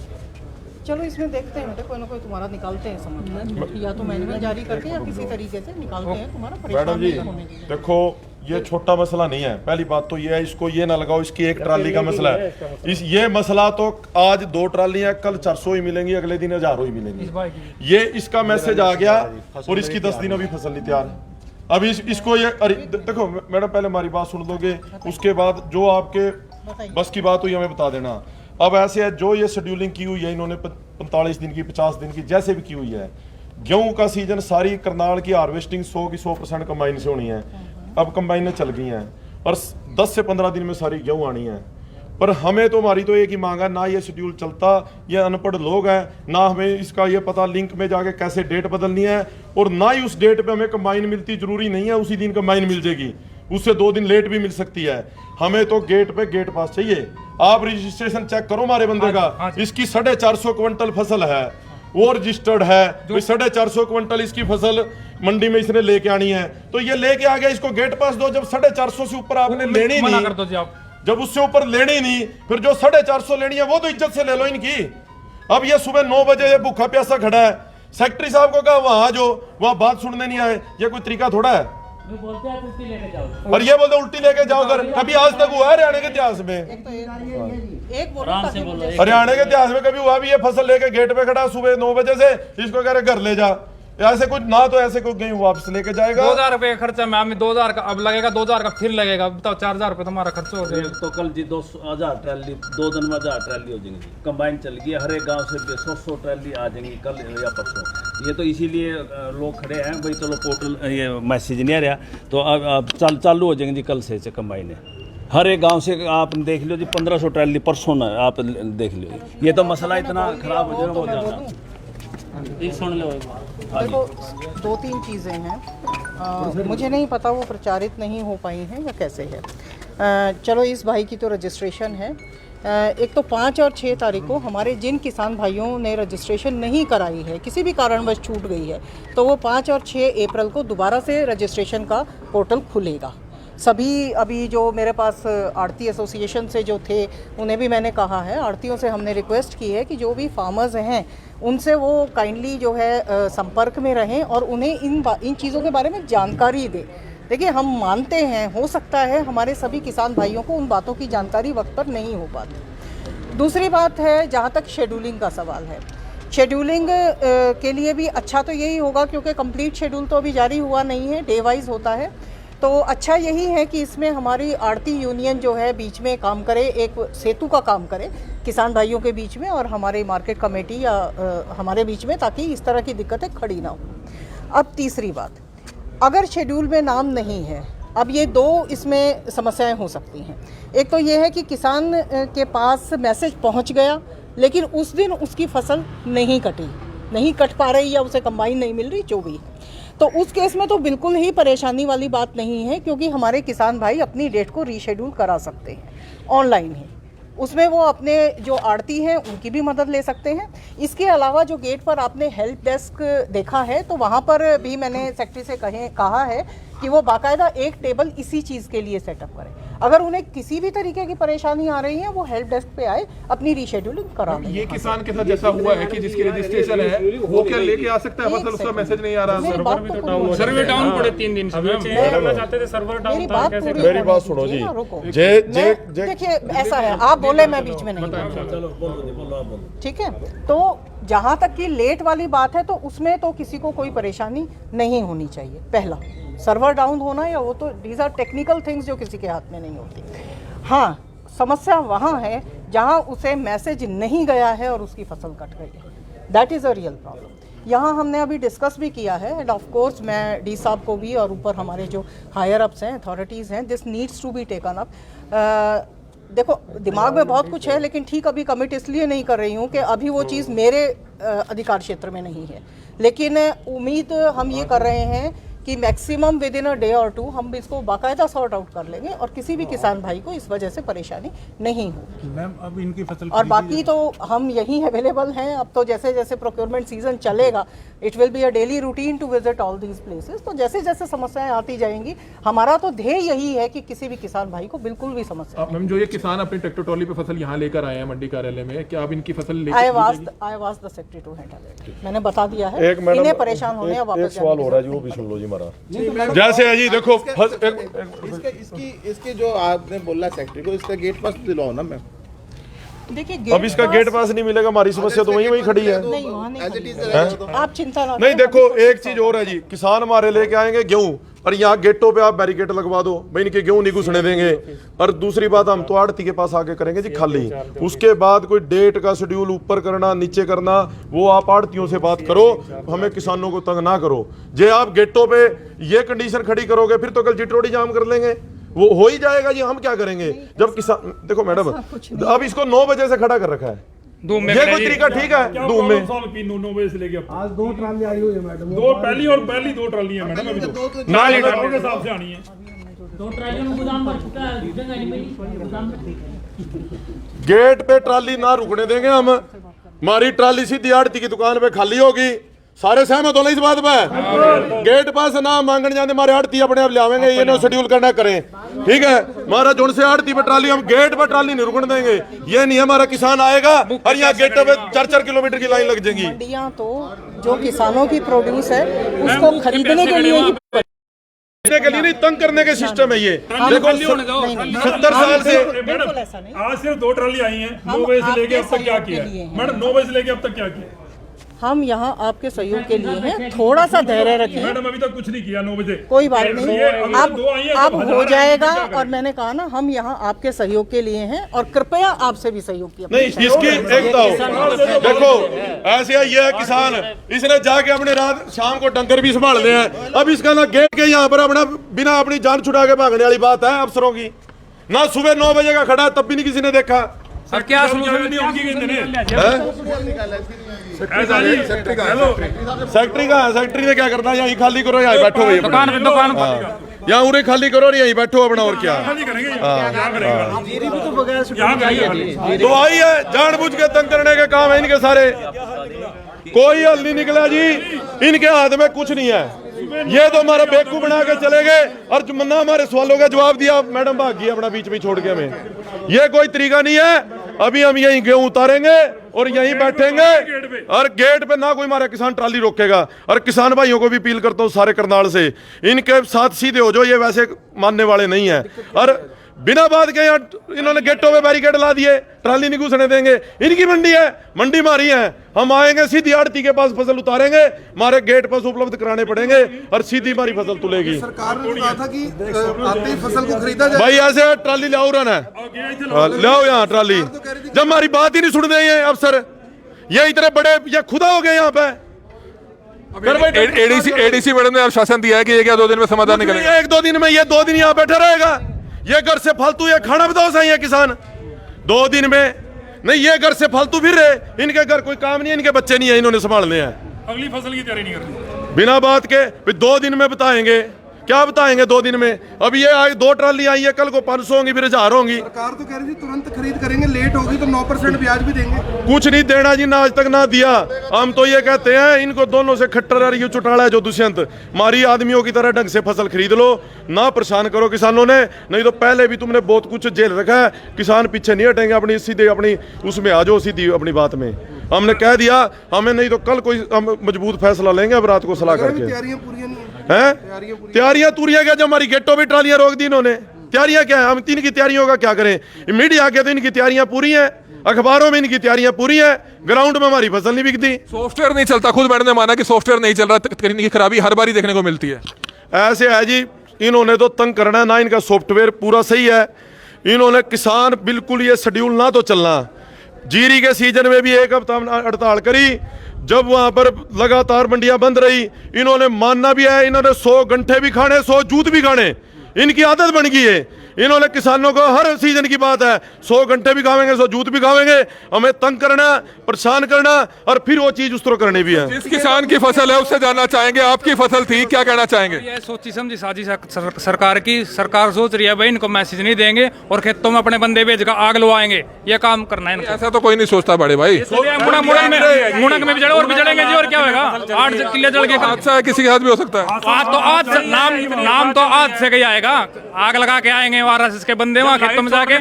चलो इसमें देखते हैं बेटा, कोई ना कोई तुम्हारा निकालते हैं समाधान, या तो मैनुअल जारी करके या किसी तरीके से निकालते हैं तुम्हारा मैडम परेशान जी नहीं होने देंगे। देखो, ये छोटा मसला नहीं है। पहली बात तो ये है, इसको ये ना लगाओ इसकी 1 ट्राली का मसला है। ये मसला तो आज 2 ट्राली है, कल 400 ही मिलेंगी, अगले दिन 1000 ही मिलेंगी। ये इसका मैसेज आ गया और इसकी 10 दिन अभी फसल नहीं तैयार। अब इसको ये देखो मैडम, पहले हमारी बात सुन दोगे, उसके बाद जो आपके बस की बात हुई हमें बता देना। अब ऐसे है, जो ये शेड्यूलिंग की हुई है इन्होंने 45 दिन की, 50 दिन की, जैसे भी की हुई है। गेहूं का सीजन सारी करनाल की हार्वेस्टिंग 100 की 100% कंबाइन से होनी है। अब कंबाइनें चल गई हैं और 10 से 15 दिन में सारी गेहूं आनी है। पर हमें तो हमारी तो एक ही मांग है, ना ये शेड्यूल चलता, ये अनपढ़ लोग हैं, ना हमें इसका ये पता लिंक में जाके कैसे डेट बदलनी है, और ना ही उस डेट पे हमें कंबाइन मिलती। जरूरी नहीं है उसी दिन कंबाइन मिल जाएगी, उससे 2 दिन लेट भी मिल सकती है। हमें तो गेट पे गेट पास चाहिए। आप रजिस्ट्रेशन चेक करो हमारे बंदे का, इसकी 450 क्विंटल फसल है, वो रजिस्टर्ड है, 450 क्विंटल इसकी फसल मंडी में इसने लेके आनी है। तो ये लेके आ गया, इसको गेट पास दो। जब 450 से ऊपर आपने लेनी नहीं, कर दो जी आप। जब उससे ऊपर लेनी नहीं, फिर जो 450 लेनी है वो तो इज्जत से ले लो इनकी। अब ये सुबह 9 बजे ये भूखा प्यासा खड़ा है, सेक्रेटरी साहब को कहा वहां जो वहां बात सुनने नहीं आए, ये कोई तरीका थोड़ा है? बोलते हैं उल्टी लेके जाओ, और ये बोलते उल्टी लेके जाओ घर। कभी आज तक हुआ है हरियाणा के इतिहास में? हरियाणा के इतिहास में कभी हुआ भी ये फसल लेके गेट पे खड़ा सुबह 9 बजे से, इसको कह रहे घर ले जा? ऐसे कुछ ना, तो ऐसे कोई गेहूं वापस लेके जाएगा। 2000 रुपये खर्चा में, हमें 2000 का अब लगेगा, 2000 का फिर लगेगा, बताओ 4000 रुपये तुम्हारा खर्चा हो जाएगा। तो कल जी 2000 ट्रैली 2 दिन में 1000 ट्रैली हो जाएंगी जी, कंबाइन चल गई, हर एक गांव से 100 ट्रैली आ जाएंगी कल या परसों। ये तो इसीलिए लोग खड़े हैं भाई, चलो पोर्टल ये मैसेज नहीं आ रहा, तो अब चालू हो जाएंगे जी कल से कंबाइन है। हर एक गांव से आप देख लो जी 1500 ट्रैली परसों ना, आप देख लो, ये तो मसला इतना खराब हो जाएगा बहुत ज़्यादा। सुन लो, देखो 2-3 चीज़ें हैं, मुझे नहीं पता वो प्रचारित नहीं हो पाई हैं या कैसे है। चलो इस भाई की तो रजिस्ट्रेशन है। एक तो 5 और 6 तारीख को हमारे जिन किसान भाइयों ने रजिस्ट्रेशन नहीं कराई है, किसी भी कारणवश छूट गई है, तो वो 5 और 6 अप्रैल को दोबारा से रजिस्ट्रेशन का पोर्टल खुलेगा। सभी अभी जो मेरे पास आड़ती एसोसिएशन से जो थे उन्हें भी मैंने कहा है, आड़तियों से हमने रिक्वेस्ट की है कि जो भी फार्मर्स हैं उनसे वो काइंडली जो है संपर्क में रहें और उन्हें इन चीज़ों के बारे में जानकारी दें। देखिए, हम मानते हैं हो सकता है हमारे सभी किसान भाइयों को उन बातों की जानकारी वक्त पर नहीं हो पाती। दूसरी बात है, जहाँ तक शेड्यूलिंग का सवाल है, शेड्यूलिंग के लिए भी अच्छा तो यही होगा, क्योंकि कंप्लीट शेड्यूल तो अभी जारी हुआ नहीं है, डे वाइज होता है, तो अच्छा यही है कि इसमें हमारी आड़ती यूनियन जो है बीच में काम करे, एक सेतु का काम करे किसान भाइयों के बीच में और हमारे मार्केट कमेटी या हमारे बीच में, ताकि इस तरह की दिक्कतें खड़ी ना हो। अब तीसरी बात, अगर शेड्यूल में नाम नहीं है, अब ये 2 इसमें समस्याएं हो सकती हैं। एक तो ये है कि किसान के पास मैसेज पहुंच गया, लेकिन उस दिन उसकी फसल नहीं कट पा रही या उसे कंबाइन नहीं मिल रही, जो भी, तो उस केस में तो बिल्कुल ही परेशानी वाली बात नहीं है, क्योंकि हमारे किसान भाई अपनी डेट को रीशेड्यूल करा सकते हैं ऑनलाइन ही। उसमें वो अपने जो आड़ती हैं उनकी भी मदद ले सकते हैं। इसके अलावा जो गेट पर आपने हेल्प डेस्क देखा है, तो वहाँ पर भी मैंने सेक्रेटरी से कहा है कि वो बाकायदा एक टेबल इसी चीज़ के लिए सेटअप करें। अगर उन्हें किसी भी तरीके की परेशानी आ रही है, वो हेल्प डेस्क पे आए, अपनी रीशेड्यूलिंग करा दें। ये किसान के साथ जैसा हुआ है कि जिसकी रजिस्ट्रेशन है वो क्या लेके आ सकता है, मतलब उसका मैसेज नहीं आ रहा, सर्वर डाउन पड़े 3 दिन से, मेरी बात पूरी, मेरी बात सुनो जी, देखिए ऐसा है, आप बोले मैं बीच में नहीं बोलूं, ठीक है। तो जहाँ तक कि लेट वाली बात है, तो उसमें तो किसी को कोई परेशानी नहीं होनी चाहिए। पहला, सर्वर डाउन होना या वो तो दीज आर टेक्निकल थिंग्स जो किसी के हाथ में नहीं होती। हाँ, समस्या वहाँ है जहाँ उसे मैसेज नहीं गया है और उसकी फसल कट गई है, that is a real problem. यहाँ हमने अभी डिस्कस भी किया है, एंड ऑफ कोर्स मैं डी साहब को भी और ऊपर हमारे जो हायर अप्स हैं, अथॉरिटीज़ हैं, this needs to be taken up. देखो, दिमाग में बहुत कुछ है, लेकिन ठीक अभी कमिट इसलिए नहीं कर रही हूँ कि अभी वो चीज़ मेरे अधिकार क्षेत्र में नहीं है, लेकिन उम्मीद हम ये कर रहे हैं कि maximum with in a day और 2 हम इसको बाकायदा सॉर्ट आउट कर लेंगे और किसी भी किसान भाई को इस वजह से परेशानी नहीं होगी। मैम, अब इनकी फसल और बाकी तो हम यहीं अवेलेबल हैं। अब तो जैसे जैसे प्रोक्योरमेंट सीजन चलेगा, it will be a daily routine to visit all these places. तो जैसे जैसे समस्याएं आती जाएंगी, हमारा तो ध्येय यही है कि किसी भी किसान भाई को बिल्कुल भी समस्या। मैम, जो ये किसान अपनी ट्रैक्टर ट्रॉली पे फसल यहाँ लेकर आए हैं मंडी कार्यालय में, क्या आप इनकी फसल I was the secretary to handle it. मैंने बता दिया है, इन्हें परेशान होने या वापस सवाल हो रहा है जी, वो भी सुन लो जी हमारा। जैसे है जी, देखो इसके जो आपने बोला सेक्रेटरी को, इसका गेट पास दिलाओ ना मैम। देखिए, अब इसका गेट पास नहीं मिलेगा, हमारी समस्या तो वहीं खड़ी है। आप चिंता ना नहीं, देखो एक चीज और है जी, किसान हमारे लेके आएंगे गेहूं, और यहाँ गेटों पे आप बैरिकेड लगवा दो, भाई इनके गेहूं नहीं घुसने देंगे। और दूसरी बात, हम तो आड़ती के पास आके करेंगे जी खाली। उसके बाद कोई डेट का शेड्यूल ऊपर करना नीचे करना, वो आप आड़तियों से बात करो, हमें किसानों को तंग ना करो। जे आप गेटों पे ये कंडीशन खड़ी करोगे, फिर तो कल चिटरोडी जाम कर लेंगे, वो हो ही जाएगा जी। हम क्या करेंगे जब किसान, देखो मैडम, अब इसको 9 बजे से खड़ा कर रखा है, ये कोई तरीका ठीक है? धूम में 9 बजे से लेके आज 2 ट्राली आई हुई है मैडम, पहली 2 ट्राली है मैडम, अभी तो ना ही के हिसाब से आनी है। 2 ट्रालियों में गोदाम भर चुका है, जगह नहीं मिली गोदाम में। गेट पे ट्राली ना रुकने देंगे हम, हमारी ट्राली सीधी आड़ती की दुकान पे खाली होगी। सारे सहमत हो इस बात पे? गेट पास ना मांगने जाने, हमारे आड़ती अपने आप ले आवेंगे, ये ना शेड्यूल करना करें, ठीक है? हमारा जोन से आड़ती पे ट्राली, हम गेट पे ट्राली नहीं रुकने देंगे। ये नहीं हमारा किसान आएगा और यहाँ गेट पे 4-4 किलोमीटर की लाइन लग जाएगी। मंडियां तो जो किसानों की प्रोड्यूस है उसको खरीदने के लिए ही, के लिए नहीं, तंग करने के सिस्टम है ये। देखो 70 साल से बिल्कुल ऐसा नहीं। आज सिर्फ 2 ट्राली आई हैं, 9 बजे से लेके अब तक क्या किया मैडम? 9 बजे से लेके अब तक क्या किया? हम यहाँ आपके सहयोग के लिए हैं, थोड़ा सा धैर्य रखिए। मैडम अभी तक कुछ नहीं किया, 9 बजे कोई बात नहीं, अब हो हजार जाएगा। और मैंने कहा ना, हम यहाँ आपके सहयोग के लिए हैं और कृपया आपसे भी सहयोग की नहीं इसकी एक तो देखो ऐसे है, ये है किसान, इसने जाके अपने रात शाम को डंगर भी संभाल लिया है। अब इसका ना गेट के यहाँ पर अपना बिना अपनी जान छुड़ा के भागने वाली बात है अफसरों की। ना सुबह 9 बजे का खड़ा है तब भी नहीं किसी ने देखा। सर क्या सोल्यूशन सेक्रेटरी का है, सेक्रेटरी ने क्या करना है, यहीं खाली करो, यहीं बैठो भाई दुकान यहाँ उन्हें खाली करो और यहीं बैठो अपना, और क्या तो आई है जानबूझ के तंग करने के काम है इनके सारे। कोई हल नहीं निकला जी, इनके हाथ में कुछ नहीं है। ये तो हमारा बेवकूफ बना के चले गए और ना हमारे सवालों का जवाब दिया, मैडम भाग गई अपना बीच में छोड़ के हमें। ये कोई तरीका नहीं है। अभी हम यहीं गेहूं उतारेंगे और यहीं बैठेंगे और गेट पे ना कोई हमारा किसान ट्राली रोकेगा। और किसान भाइयों को भी अपील करता हूँ सारे करनाल से, इनके साथ सीधे हो जाओ, ये वैसे मानने वाले नहीं है। और बिना बात के यहाँ इन्होंने गेटों में बैरिकेड ला दिए, ट्राली नहीं घुसने देंगे। इनकी मंडी है, मंडी मारी है, हम आएंगे सीधी आड़ती के पास फसल उतारेंगे, हमारे गेट पर उपलब्ध कराने पड़ेंगे और सीधी हमारी फसल तुलेगी। सरकार ने कहा था कि आते ही फसल को खरीदा जाए। भाई ऐसे ट्राली लाओ रहा है, लाओ यहाँ ट्राली। जब हमारी बात ही नहीं सुन रहे हैं अफसर, ये इतने बड़े ये खुदा हो गए यहाँ पे। एडीसी मैडम ने आश्वासन दिया है कि ये क्या 2 दिन में समाधान निकलेगा। 1-2 दिन में ये 2 दिन यहाँ बैठा रहेगा। ये घर से फालतू ये खाना बताओ सही है किसान 2 दिन में नहीं, ये घर से फालतू फिर रहे, इनके घर कोई काम नहीं है, इनके बच्चे नहीं है, इन्होंने संभालने हैं। अगली फसल की तैयारी नहीं करनी बिना बात के 2 दिन में बताएंगे, क्या बताएंगे 2 दिन में। अब ये आज 2 ट्राली आई है, कल को 500 होंगी, फिर 1000 होंगी। सरकार तो कह रही थी तुरंत खरीद करेंगे, लेट होगी तो 9% ब्याज भी देंगे। कुछ नहीं देना जी, ना आज तक ना दिया। हम तो ये कहते हैं इनको दोनों से खट्टर और ये चुटाला है जो दुष्यंत, मारी आदमियों की तरह ढंग से फसल खरीद लो, ना परेशान करो किसानों ने। नहीं तो पहले भी तुमने बहुत कुछ झेल रखा है, किसान पीछे नहीं हटेंगे। अपनी सीधे अपनी उसमें आ जाओ, सीधी अपनी बात में। हमने कह दिया हमें, नहीं तो कल कोई हम मजबूत फैसला लेंगे अब रात को सलाह करके। तैयारियां तुरिया क्या, जब हमारी गेटों भी ट्रालियां रोक दी इन्होंने। तैयारियां क्या है, हम इनकी तैयारियों का क्या करें। मीडिया के तो इनकी तैयारियां पूरी हैं, अखबारों में इनकी तैयारियां पूरी हैं, ग्राउंड में हमारी फसल नहीं बिकती। सॉफ्टवेयर नहीं चलता, खुद मैडम ने माना कि सॉफ्टवेयर नहीं चल रहा, तकनीक की खराबी हर बार ही देखने को मिलती है। ऐसे है जी, इन्होंने तो तंग करना है ना, इनका सॉफ्टवेयर पूरा सही है। इन्होंने किसान बिल्कुल ये शेड्यूल ना तो चलना। जीरी के सीजन में भी 1 हफ्ता हड़ताल करी, जब वहां पर लगातार मंडियां बंद रही। इन्होंने मानना भी है, इन्होंने 100 घंटे भी खाने, 100 जूत भी खाने, इनकी आदत बन गई है। इन्होंने किसानों को हर सीजन की बात है, 100 घंटे भी खावेंगे, 100 जूत भी खावेंगे, हमें तंग करना, परेशान करना और फिर वो चीज उस तरह करनी भी है। जिस किसान की फसल है उससे जानना चाहेंगे, आपकी फसल थी, क्या कहना चाहेंगे। ये सोची समझी साजिश सरकार की। सरकार सोच रही है भाई इनको मैसेज नहीं देंगे और खेतों में अपने बंदे भेज कर आग लवाएंगे, ये काम करना है इनको। ऐसा तो कोई नहीं सोचता बड़े भाई। मुड़क में भी जड़े और भी जड़ेंगे जी, और क्या होगा। 8 किले जल के हादसा है, किसी के साथ भी हो सकता है। आज नाम तो आज से कहीं आएगा, आग लगा के आएंगे आरएसएस के बंदे वहाँ खेतों में जाके।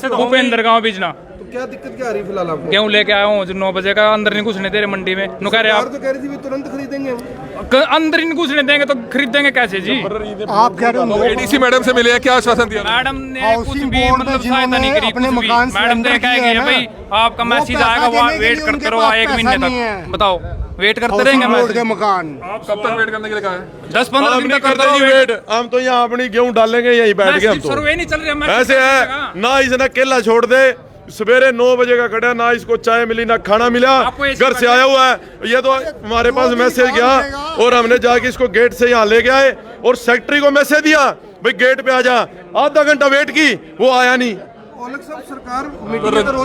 भूपेंद्र गाँव बीजना तो क्या दिक्कत क्या आ रही फिलहाल आपको। गेहूँ लेके आया हूँ, 9 बजे का, अंदर नहीं घुसने दे रहे मंडी में। नु कह रहे आप तो कह रही थी तुरंत खरीदेंगे, अंदर ही नहीं घुसने देंगे तो खरीदेंगे कैसे जी। आप कह रहे हो एडीसी मैडम से मिले हैं, क्या आश्वासन दिया। मैडम ने कुछ भी मतलब सहायता नहीं करी, कुछ भी। मैडम ने कहा कि भाई आपका मैसेज आएगा, वहाँ वेट करते रहो 1 महीने तक। बताओ वेट करते रहेंगे मकान। आप कब तक वेट करने के लिए कहा है। 10-15 दिन तक करते जी वेट। हम तो यहाँ अपनी गेहूं डालेंगे, यहीं बैठ गए हम तो। सर्वे नहीं चल रहा ऐसे है ना, इसने केला छोड़ दे, सवेरे 9 बजे का खड़ा, ना इसको चाय मिली ना खाना मिला, घर से आया हुआ है। ये तो हमारे पास मैसेज गया और हमने जाके इसको गेट से यहाँ ले गए आए और सेक्रेटरी को मैसेज दिया भाई गेट पे आ जा। आधा घंटा वेट की, वो आया नहीं। सरकार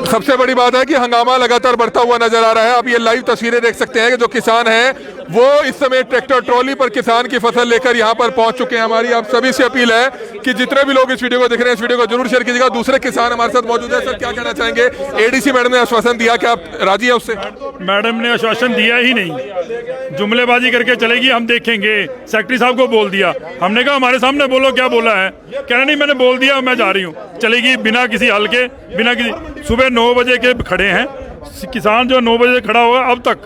सबसे बड़ी बात है कि हंगामा लगातार बढ़ता हुआ नजर आ रहा है। आप ये लाइव तस्वीरें देख सकते हैं कि जो किसान हैं वो इस समय ट्रैक्टर ट्रॉली पर किसान की फसल लेकर यहाँ पर पहुंच चुके हैं। हमारी आप सभी से अपील है कि जितने भी लोग इस वीडियो को देख रहे हैं, इस वीडियो को जरूर शेयर कीजिएगा। दूसरे किसान हमारे साथ मौजूद है। सर क्या कहना चाहेंगे। एडीसी मैडम ने आश्वासन दिया कि आप राजी है उससे। मैडम ने आश्वासन दिया ही नहीं, जुमलेबाजी करके चलेगी, हम देखेंगे। सेक्रेटरी साहब को बोल दिया, हमने कहा हमारे सामने बोलो क्या बोला है। कहना नहीं मैंने बोल दिया, मैं जा रही हूँ, चलेगी बिना किसी हल के, बिना किसी। सुबह 9 बजे के खड़े हैं किसान, जो 9 बजे खड़ा होगा, अब तक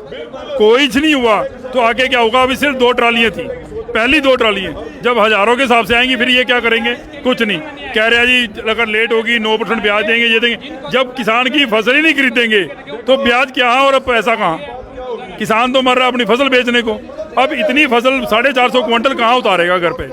कोई नहीं हुआ तो आगे क्या होगा। अभी सिर्फ 2 ट्रालियां थी, पहली 2 ट्रालियां, जब हजारों के हिसाब से आएंगी फिर ये क्या करेंगे। कुछ नहीं कह रहे हैं जी, अगर लेट होगी 9% ब्याज देंगे, ये देंगे। जब किसान की फसल ही नहीं खरीदेंगे तो ब्याज क्या और अब पैसा कहाँ। किसान तो मर रहा है अपनी फसल बेचने को। अब इतनी फसल 450 क्विंटल कहाँ उतारेगा घर पे,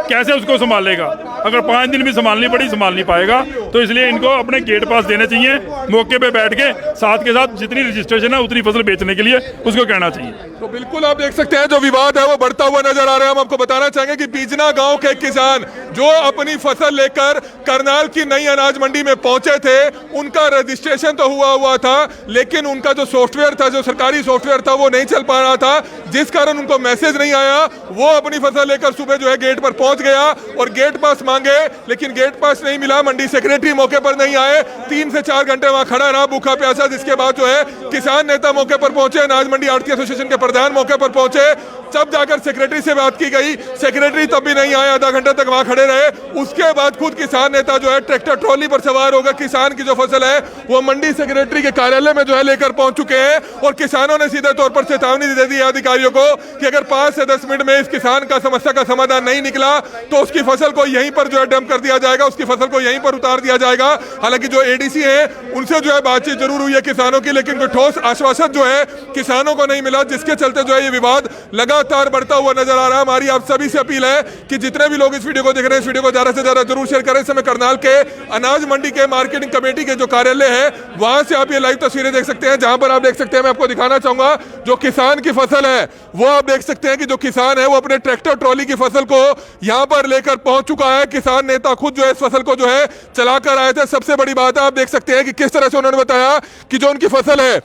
कैसे उसको संभालेगा? अगर 5 दिन भी संभालनी पड़ी संभाल नहीं पाएगा। तो इसलिए इनको अपने गेट पास देने चाहिए, मौके पे बैठ के साथ के साथ जितनी रजिस्ट्रेशन है उतनी फसल बेचने के लिए उसको कहना चाहिए। तो बिल्कुल आप देख सकते हैं जो विवाद है वो बढ़ता हुआ नजर आ रहा है। हम आपको बताना चाहेंगे कि बीजना गांव के किसान जो अपनी फसल लेकर करनाल की नई अनाज मंडी में पहुंचे थे, उनका रजिस्ट्रेशन तो हुआ था, लेकिन उनका जो सॉफ्टवेयर था, जो सरकारी सॉफ्टवेयर था, वो नहीं चल पा रहा था, जिस कारण उनको मैसेज नहीं आया। वो अपनी फसल लेकर सुबह जो है गेट पर पहुंच गया और गेट पास मांगे, लेकिन गेट पास नहीं मिला। मंडी सेक्रेटरी मौके पर नहीं आए, 3 से 4 घंटे वहां खड़ा रहा भूखा प्यासा। जिसके बाद जो है किसान नेता मौके पर पहुंचे, अनाज मंडी आड़ती एसोसिएशन के प्रधान मौके पर पहुंचे। जब जाकर सेक्रेटरी से बात की गई, सेक्रेटरी तब भी नहीं आए, आधा घंटा तक वहां खड़े रहे। उसके बाद खुद किसान नेता जो है ट्रैक्टर ट्रॉली पर सवार होकर किसान की जो फसल है वो मंडी सेक्रेटरी के कार्यालय में जो है लेकर पहुंच चुके हैं। और किसानों ने सीधे तौर पर चेतावनी दे दी है अधिकारियों को कि अगर 5 से 10 मिनट में इस किसान का समस्या का समाधान नहीं निकला तो उसकी फसल को यहीं पर जो है डंप कर दिया जाएगा, उसकी फसल को यहीं पर उतार दिया जाएगा। हालांकि जो एडीसी है उनसे जो है बातचीत जरूर हुई है किसानों की, लेकिन कोई ठोस आश्वासन जो है किसानों को नहीं मिला, जिसके चलते जो है ये विवाद लगातार बढ़ता हुआ नजर आ रहा है। हमारी आप सभी से अपील है कि जितने भी लोग इस वीडियो को देख रहे हैं, इस वीडियो को ज्यादा से ज्यादा जरूर शेयर करें। इस समय करनाल के अनाज मंडी के मार्केटिंग कमेटी के जो कार्यालय है वहां से आप ये लाइव तस्वीरें देख सकते हैं, जहां पर आप देख सकते हैं, मैं आपको दिखाना चाहूंगा जो किसान की फसल है वो आप देख सकते हैं कि जो किसान है वो अपने ट्रैक्टर ट्रॉली की फसल को यहां पर लेकर पहुंच चुका है। किसान नेता खुद जो है इस फसल को जो है चलाकर आए थे। सबसे बड़ी बात है आप देख सकते हैं कि किस तरह से उन्होंने बताया कि जो उनकी फसल है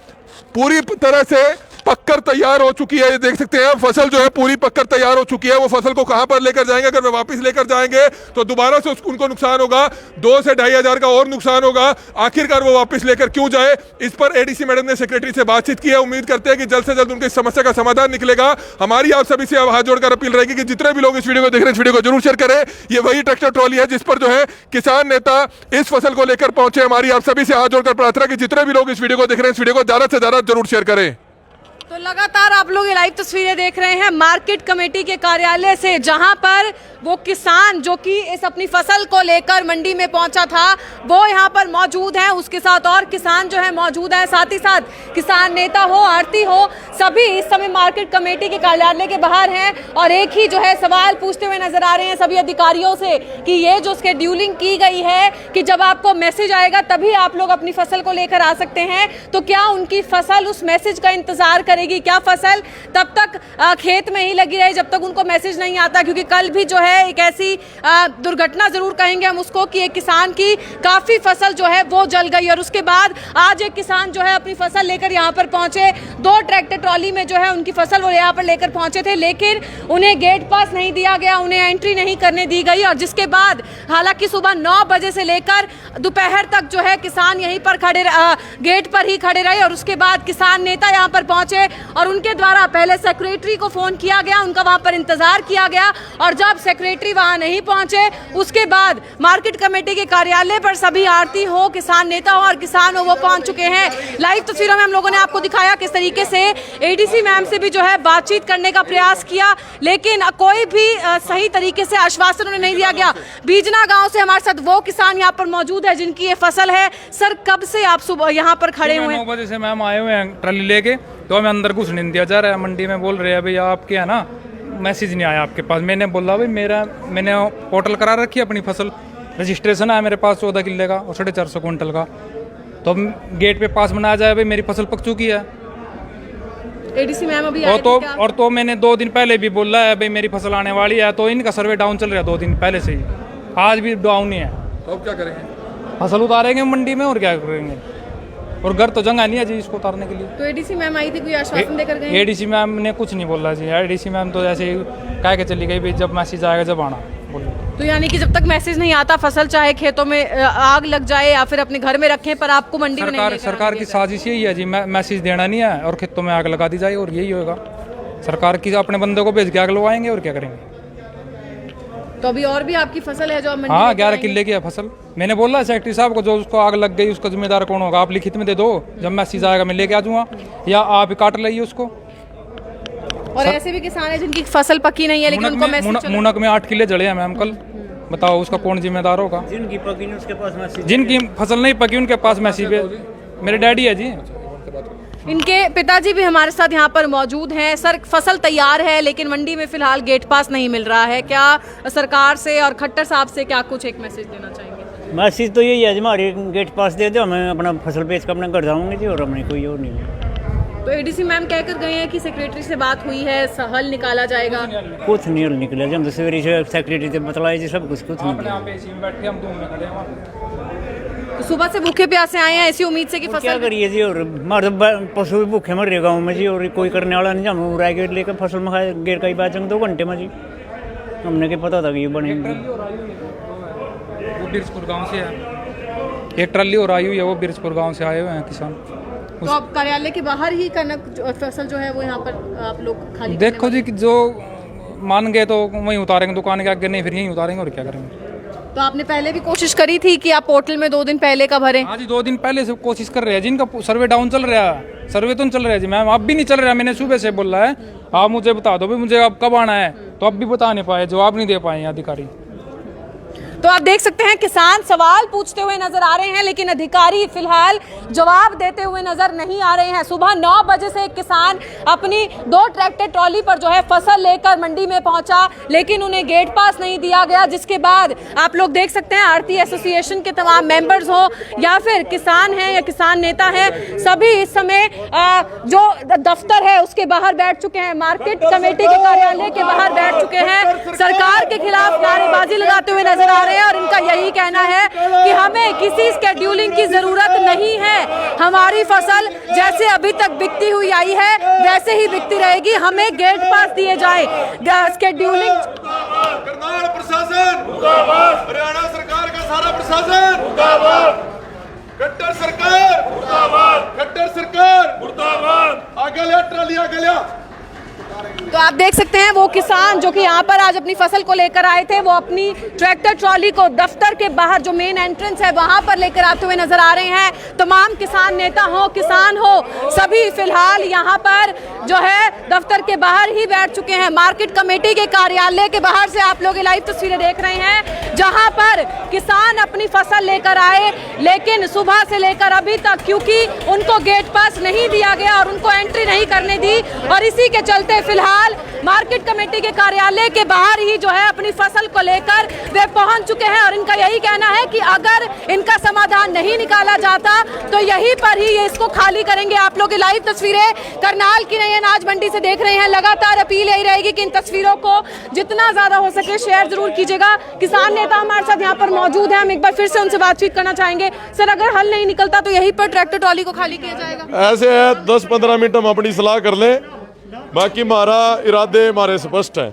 पूरी तरह से पककर तैयार हो चुकी है। ये देख सकते हैं फसल जो है पूरी पककर तैयार हो चुकी है। वो फसल को कहां पर लेकर जाएंगे? अगर वे वापस लेकर जाएंगे तो दोबारा से उनको नुकसान होगा, 2 से 2.5 हज़ार का और नुकसान होगा। आखिरकार वो वापस लेकर क्यों जाए? इस पर एडीसी मैडम ने सेक्रेटरी से बातचीत की है। उम्मीद करते हैं कि जल्द से जल्द उनकी समस्या का समाधान निकलेगा। हमारी आप सभी से हाथ जोड़कर अपील रहेगी कि जितने भी लोग इस वीडियो को देख रहे हैं, इस वीडियो को जरूर शेयर करें। ये वही ट्रैक्टर ट्रॉली है जिस पर जो है किसान नेता इस फसल को लेकर पहुंचे। हमारी आप सभी से हाथ जोड़कर प्रार्थना कि जितने भी लोग इस वीडियो को देख रहे हैं, इस वीडियो को ज्यादा से ज्यादा जरूर शेयर करें। तो लगातार आप लोग ये लाइव तस्वीरें देख रहे हैं मार्केट कमेटी के कार्यालय से, जहां पर वो किसान जो कि इस अपनी फसल को लेकर मंडी में पहुंचा था वो यहां पर मौजूद है। उसके साथ और किसान जो है मौजूद है, साथ ही साथ किसान नेता हो, आड़ती हो, सभी इस समय मार्केट कमेटी के कार्यालय के बाहर हैं और एक ही जो है सवाल पूछते हुए नजर आ रहे हैं सभी अधिकारियों से कि ये जो शेड्यूलिंग की गई है कि जब आपको मैसेज आएगा तभी आप लोग अपनी फसल को लेकर आ सकते हैं, तो क्या उनकी फसल उस मैसेज का इंतजार करेगी? क्या फसल तब तक खेत में ही लगी रहे जब तक उनको मैसेज नहीं आता? क्योंकि कल भी जो है एक ऐसी दुर्घटना जरूर कहेंगे हम उसको कि एक किसान की काफी फसल जो है वो जल गई और उसके बाद आज एक किसान जो है अपनी फसल लेकर यहाँ पर पहुंचे। 2 ट्रैक्टर ट्रॉली में जो है उनकी फसल वो यहाँ पर लेकर पहुंचे थे, लेकिन उन्हें गेट पास नहीं दिया गया, उन्हें एंट्री नहीं करने दी गई। और जिसके बाद हालांकि सुबह 9 बजे से लेकर दोपहर तक जो है किसान यहीं पर खड़े गेट पर ही खड़े रहे और उसके बाद किसान नेता यहाँ पर पहुंचे और उनके द्वारा पहले सेक्रेटरी को फोन किया गया, उनका वहां पर इंतजार किया गया और जब सेक्रेटरी वहां नहीं पहुंचे उसके बाद मार्केट कमेटी के कार्यालय पर सभी आड़ती हो, किसान नेता हो और किसान हो वो पहुंच चुके हैं। लाइव तस्वीरों में हम लोगों ने आपको दिखाया किस तरीके से एडीसी मैम से भी जो है बातचीत करने का प्रयास किया, लेकिन कोई भी सही तरीके से आश्वासन उन्हें नहीं दिया गया। बीजना गांव से हमारे साथ वो किसान यहाँ पर मौजूद है जिनकी ये फसल है। सर, कब से आप सुबह यहाँ पर खड़े हुए हैं? 9 बजे से मैम आए हुए हैं ट्रॉली लेके, तो हमें अंदर घुस नहीं दिया जा रहा है। मंडी में बोल रहे हैं भाई आपके है ना मैसेज नहीं आया आपके पास। मैंने बोला भाई मैंने पोर्टल करा रखी है, अपनी फसल रजिस्ट्रेशन है मेरे पास 14 किले का और 450 क्विंटल का, तो गेट पे पास बनाया जाए भाई मेरी फसल पक चुकी है। एडीसी मैम अभी आए थे क्या? और तो मैंने 2 दिन पहले भी बोला है भाई मेरी फसल आने वाली है, तो इनका सर्वे डाउन चल रहा है 2 दिन पहले से ही, आज भी डाउन ही है। तो अब क्या करेंगे? फसल उतारेंगे मंडी में और क्या करेंगे, और घर तो जगह नहीं है जी इसको उतारने के लिए। तो एडीसी मैम आई थी, कोई आश्वासन देकर गई? एडीसी मैम ने कुछ नहीं बोला जी। एडीसी मैम तो ऐसे ही कह के चली गई भाई जब मैसेज आएगा जब आना बोली। तो यानी कि जब तक मैसेज नहीं आता फसल चाहे खेतों में आग लग जाए या फिर अपने घर में रखें पर आपको मंडी में नहीं। सरकार की साजिश यही है जी, मैसेज देना नहीं है और खेतों में आग लगा दी जाए और यही होगा। सरकार की अपने बंदे को भेज के आग लगवाएंगे और क्या करेंगे। तो अभी और भी आपकी फसल है जो आप? हाँ, 11 किले की है फसल। मैंने बोला सेक्रेटरी साहब को जो उसको आग लग गई उसका जिम्मेदार कौन होगा, आप लिखित में दे दो, जब मैसेज आएगा मैं लेके आ जाऊंगा या आप ही काट लाइए उसको। और ऐसे भी किसान है जिनकी फसल पकी नहीं है लेकिन उनको मैसेज मुनक में 8 किले जले हैं मैम कल, बताओ उसका कौन जिम्मेदार होगा? जिनकी पकी नहीं उसके पास मैसेज, जिनकी फसल नहीं पकी उनके पास मैसेज। मेरे डैडी है जी, इनके पिताजी भी हमारे साथ यहाँ पर मौजूद हैं। सर, फसल तैयार है लेकिन मंडी में फिलहाल गेट पास नहीं मिल रहा है, क्या सरकार से और खट्टर साहब से क्या कुछ एक मैसेज देना चाहेंगे? मैसेज तो यही है जी, हमारे गेट पास दे दो, मैं अपना फसल बेच कर अपना घर जाऊँगी जी, और हमें कोई और नहीं। तो एडीसी मैम कहकर गए हैं कि सेक्रेटरी से बात हुई है, हल निकाला जाएगा। कुछ नहीं हल निकला जी, हम तो सवेरे से सेक्रेटरी से बतलाए जी सब कुछ निकला। तो सुबह से भूखे प्यासे आए हैं इसी उम्मीद से कि फसल क्या करिए जी, और हमारे पशु भी भूखे मर रहे गाँव में जी, और कोई करने वाला नहीं। हम राय गेट लेकर फसल में खाए, गेट का ही बेचेंगे 2 घंटे में जी। हमने क्या पता था कि ये बनेंगे। वो बिरजपुर गांव से है, एक ट्रली और आई हुई है, वो बिरजपुर गांव से आए हुए हैं किसान। तो अब कार्यालय के बाहर ही कनक फसल जो है वो यहाँ पर आप लोग खाली देखो जी, जो मान गए तो वहीं उतारेंगे, दुकान के आगे नहीं फिर यहीं उतारेंगे, और क्या करेंगे। तो आपने पहले भी कोशिश करी थी कि आप पोर्टल में 2 दिन पहले का भरें? हाँ जी, 2 दिन पहले से कोशिश कर रहे हैं, जिनका सर्वे डाउन चल रहा है, सर्वे तो नहीं चल रहा है जी मैम, अब भी नहीं चल रहा है। मैंने सुबह से बोला है, आप मुझे बता दो भाई मुझे अब कब आना है, तो अब भी बता नहीं पाए, जवाब नहीं दे पाए अधिकारी। तो आप देख सकते हैं किसान सवाल पूछते हुए नजर आ रहे हैं लेकिन अधिकारी फिलहाल जवाब देते हुए नजर नहीं आ रहे हैं। सुबह 9 बजे से एक किसान अपनी 2 ट्रैक्टर ट्रॉली पर जो है फसल लेकर मंडी में पहुंचा, लेकिन उन्हें गेट पास नहीं दिया गया, जिसके बाद आप लोग देख सकते हैं आढ़ती एसोसिएशन के तमाम मेंबर्स हो या फिर किसान हैं या किसान नेता हैं, सभी इस समय जो दफ्तर है उसके बाहर बैठ चुके हैं, मार्केट कमेटी के कार्यालय के बाहर बैठ चुके हैं, सरकार के खिलाफ नारेबाजी लगाते हुए नजर आ रहे हैं। और इनका यही कहना है कि हमें किसी स्केड्यूलिंग की जरूरत नहीं है, हमारी फसल जैसे अभी तक बिकती हुई आई है वैसे ही बिकती रहेगी, हमें गेट पास दिए जाए। स्केड्यूलिंग करनाल प्रशासन मुर्दाबाद, हरियाणा सरकार का सारा प्रशासन मुर्दाबाद, खट्टर सरकार मुर्दाबाद, खट्टर सरकार मुर्दाबाद, आगे लिया ट्राली आगे लिया। तो आप देख सकते हैं वो किसान जो कि यहाँ पर आज अपनी फसल को लेकर आए थे, वो अपनी ट्रैक्टर ट्रॉली को दफ्तर के बाहर जो मेन एंट्रेंस है वहां पर लेकर आते हुए नजर आ रहे हैं। तमाम किसान नेता हो, किसान हो, सभी फिलहाल यहाँ पर जो है दफ्तर के बाहर ही बैठ चुके हैं। मार्केट कमेटी के कार्यालय के बाहर से आप लोग ये लाइव तस्वीरें देख रहे हैं जहाँ पर किसान अपनी फसल लेकर आए, लेकिन सुबह से लेकर अभी तक क्योंकि उनको गेट पास नहीं दिया गया और उनको एंट्री नहीं करने दी, और इसी के चलते फिलहाल मार्केट कमेटी के कार्यालय के बाहर ही जो है अपनी फसल को लेकर वे पहुंच चुके हैं। और इनका यही कहना है कि अगर इनका समाधान नहीं निकाला जाता तो यहीं पर ही ये इसको खाली करेंगे। आप लोग लाइव तस्वीरें करनाल की नई अनाज मंडी से देख रहे हैं। लगातार अपील यही रहेगी कि इन तस्वीरों को जितना ज्यादा हो सके शेयर जरूर कीजिएगा। किसान नेता हमारे साथ यहाँ पर मौजूद है, हम एक बार फिर से उनसे बातचीत करना चाहेंगे। सर, अगर हल नहीं निकलता तो यहीं पर ट्रैक्टर ट्रॉली को खाली किया जाएगा? ऐसे है 10-15 मिनट हम अपनी सलाह कर लें, बाकी हमारा इरादे हमारे स्पष्ट है।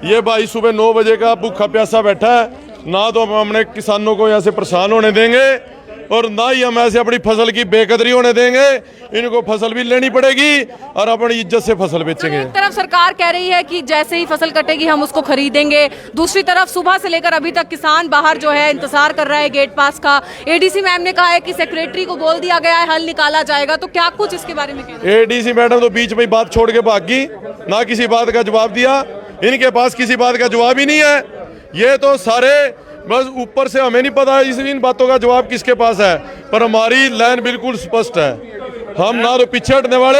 ये भाई सुबह 9 बजे का भूखा प्यासा बैठा है, ना तो हम अपने किसानों को यहाँ से परेशान होने देंगे और ना ही हम ऐसे अपनी फसल की बेकदरी होने देंगे। इनको फसल भी लेनी पड़ेगी और अपनी इज्जत से फसल बेचेंगे। एक तरफ सरकार कह रही है कि जैसे ही फसल कटेगी हम उसको खरीदेंगे, दूसरी तरफ सुबह से लेकर अभी तक किसान बाहर जो है इंतजार कर रहा है गेट पास का। एडीसी मैम ने कहा है कि सेक्रेटरी को बोल दिया गया है, हल निकाला जाएगा, तो क्या कुछ इसके बारे में कहना? एडीसी मैडम तो बीच में बात छोड़ के भाग गई, ना किसी बात का जवाब दिया। इनके पास किसी बात का जवाब ही नहीं है। ये तो सारे बस ऊपर से, हमें नहीं पता इन बातों का जवाब किसके पास है, पर हमारी लाइन बिल्कुल स्पष्ट है। हम ना तो पीछे हटने वाले,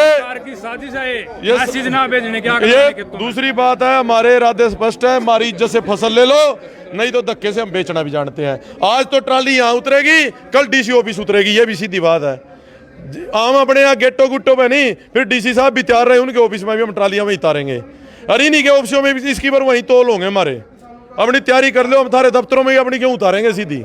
ये दूसरी बात है, हमारे इरादे स्पष्ट है। हमारी इज्जत से फसल ले लो, नहीं तो धक्के से हम बेचना भी जानते हैं। आज तो ट्राली यहाँ उतरेगी, कल डीसी ऑफिस उतरेगी, ये भी सीधी बात है। हम अपने यहाँ गेटो गुट्टो में नहीं, फिर डीसी साहब भी तैयार रहे, उनके ऑफिस में भी हम ट्रालियां में उतारेंगे। अरे नहीं के ऑफिसों में भी इसकी पर वहीं तोल होंगे हमारे। अपनी तैयारी कर लो, हम थारे दफ्तरों में ही अपनी क्यों उतारेंगे सीधी।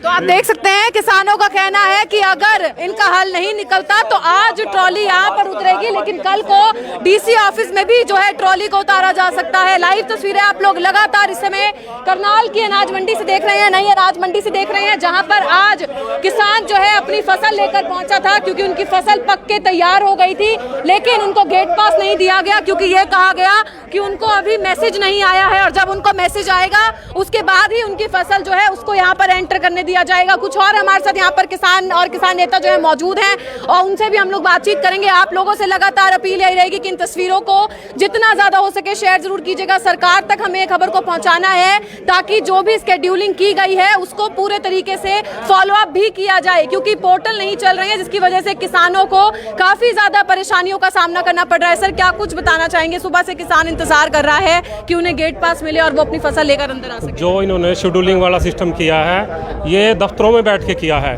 तो आप देख सकते हैं किसानों का कहना है कि अगर इनका हल नहीं निकलता तो आज ट्रॉली यहाँ पर उतरेगी, लेकिन कल को डीसी ऑफिस में भी जो है ट्रॉली को उतारा जा सकता है। लाइव तस्वीरें आप लोग लगातार इस समय करनाल की अनाज मंडी से देख रहे हैं, नई अनाज मंडी से देख रहे हैं, जहाँ पर आज किसान जो है अपनी फसल लेकर पहुंचा था, क्योंकि उनकी फसल पक के तैयार हो गई थी, लेकिन उनको गेट पास नहीं दिया गया, क्योंकि ये कहा गया कि उनको अभी मैसेज नहीं आया है, और जब उनको मैसेज आएगा उसके बाद ही उनकी फसल जो है उसको यहाँ पर एंटर करने दिया जाएगा। कुछ और हमारे साथ यहाँ पर किसान और किसान नेता जो है मौजूद हैं और उनसे भी हम लोग बातचीत करेंगे। आप लोगों से लगातार अपील यही रहेगी कि इन तस्वीरों को जितना ज्यादा हो सके शेयर जरूर कीजिएगा। सरकार तक हमें खबर को पहुंचाना है ताकि जो भी स्केड्यूलिंग की गई है उसको पूरे तरीके से फॉलो अप भी किया जाए, क्योंकि पोर्टल नहीं चल रहे हैं जिसकी वजह से किसानों को काफी ज्यादा परेशानियों का सामना करना पड़ रहा है। सर, क्या कुछ बताना चाहेंगे? सुबह से किसान इंतजार कर रहा है कि उन्हें गेट पास मिले और वो अपनी फसल लेकर अंदर आ सके। जो इन्होंने शेड्यूलिंग वाला सिस्टम किया है ये दफ्तरों में बैठ के किया है,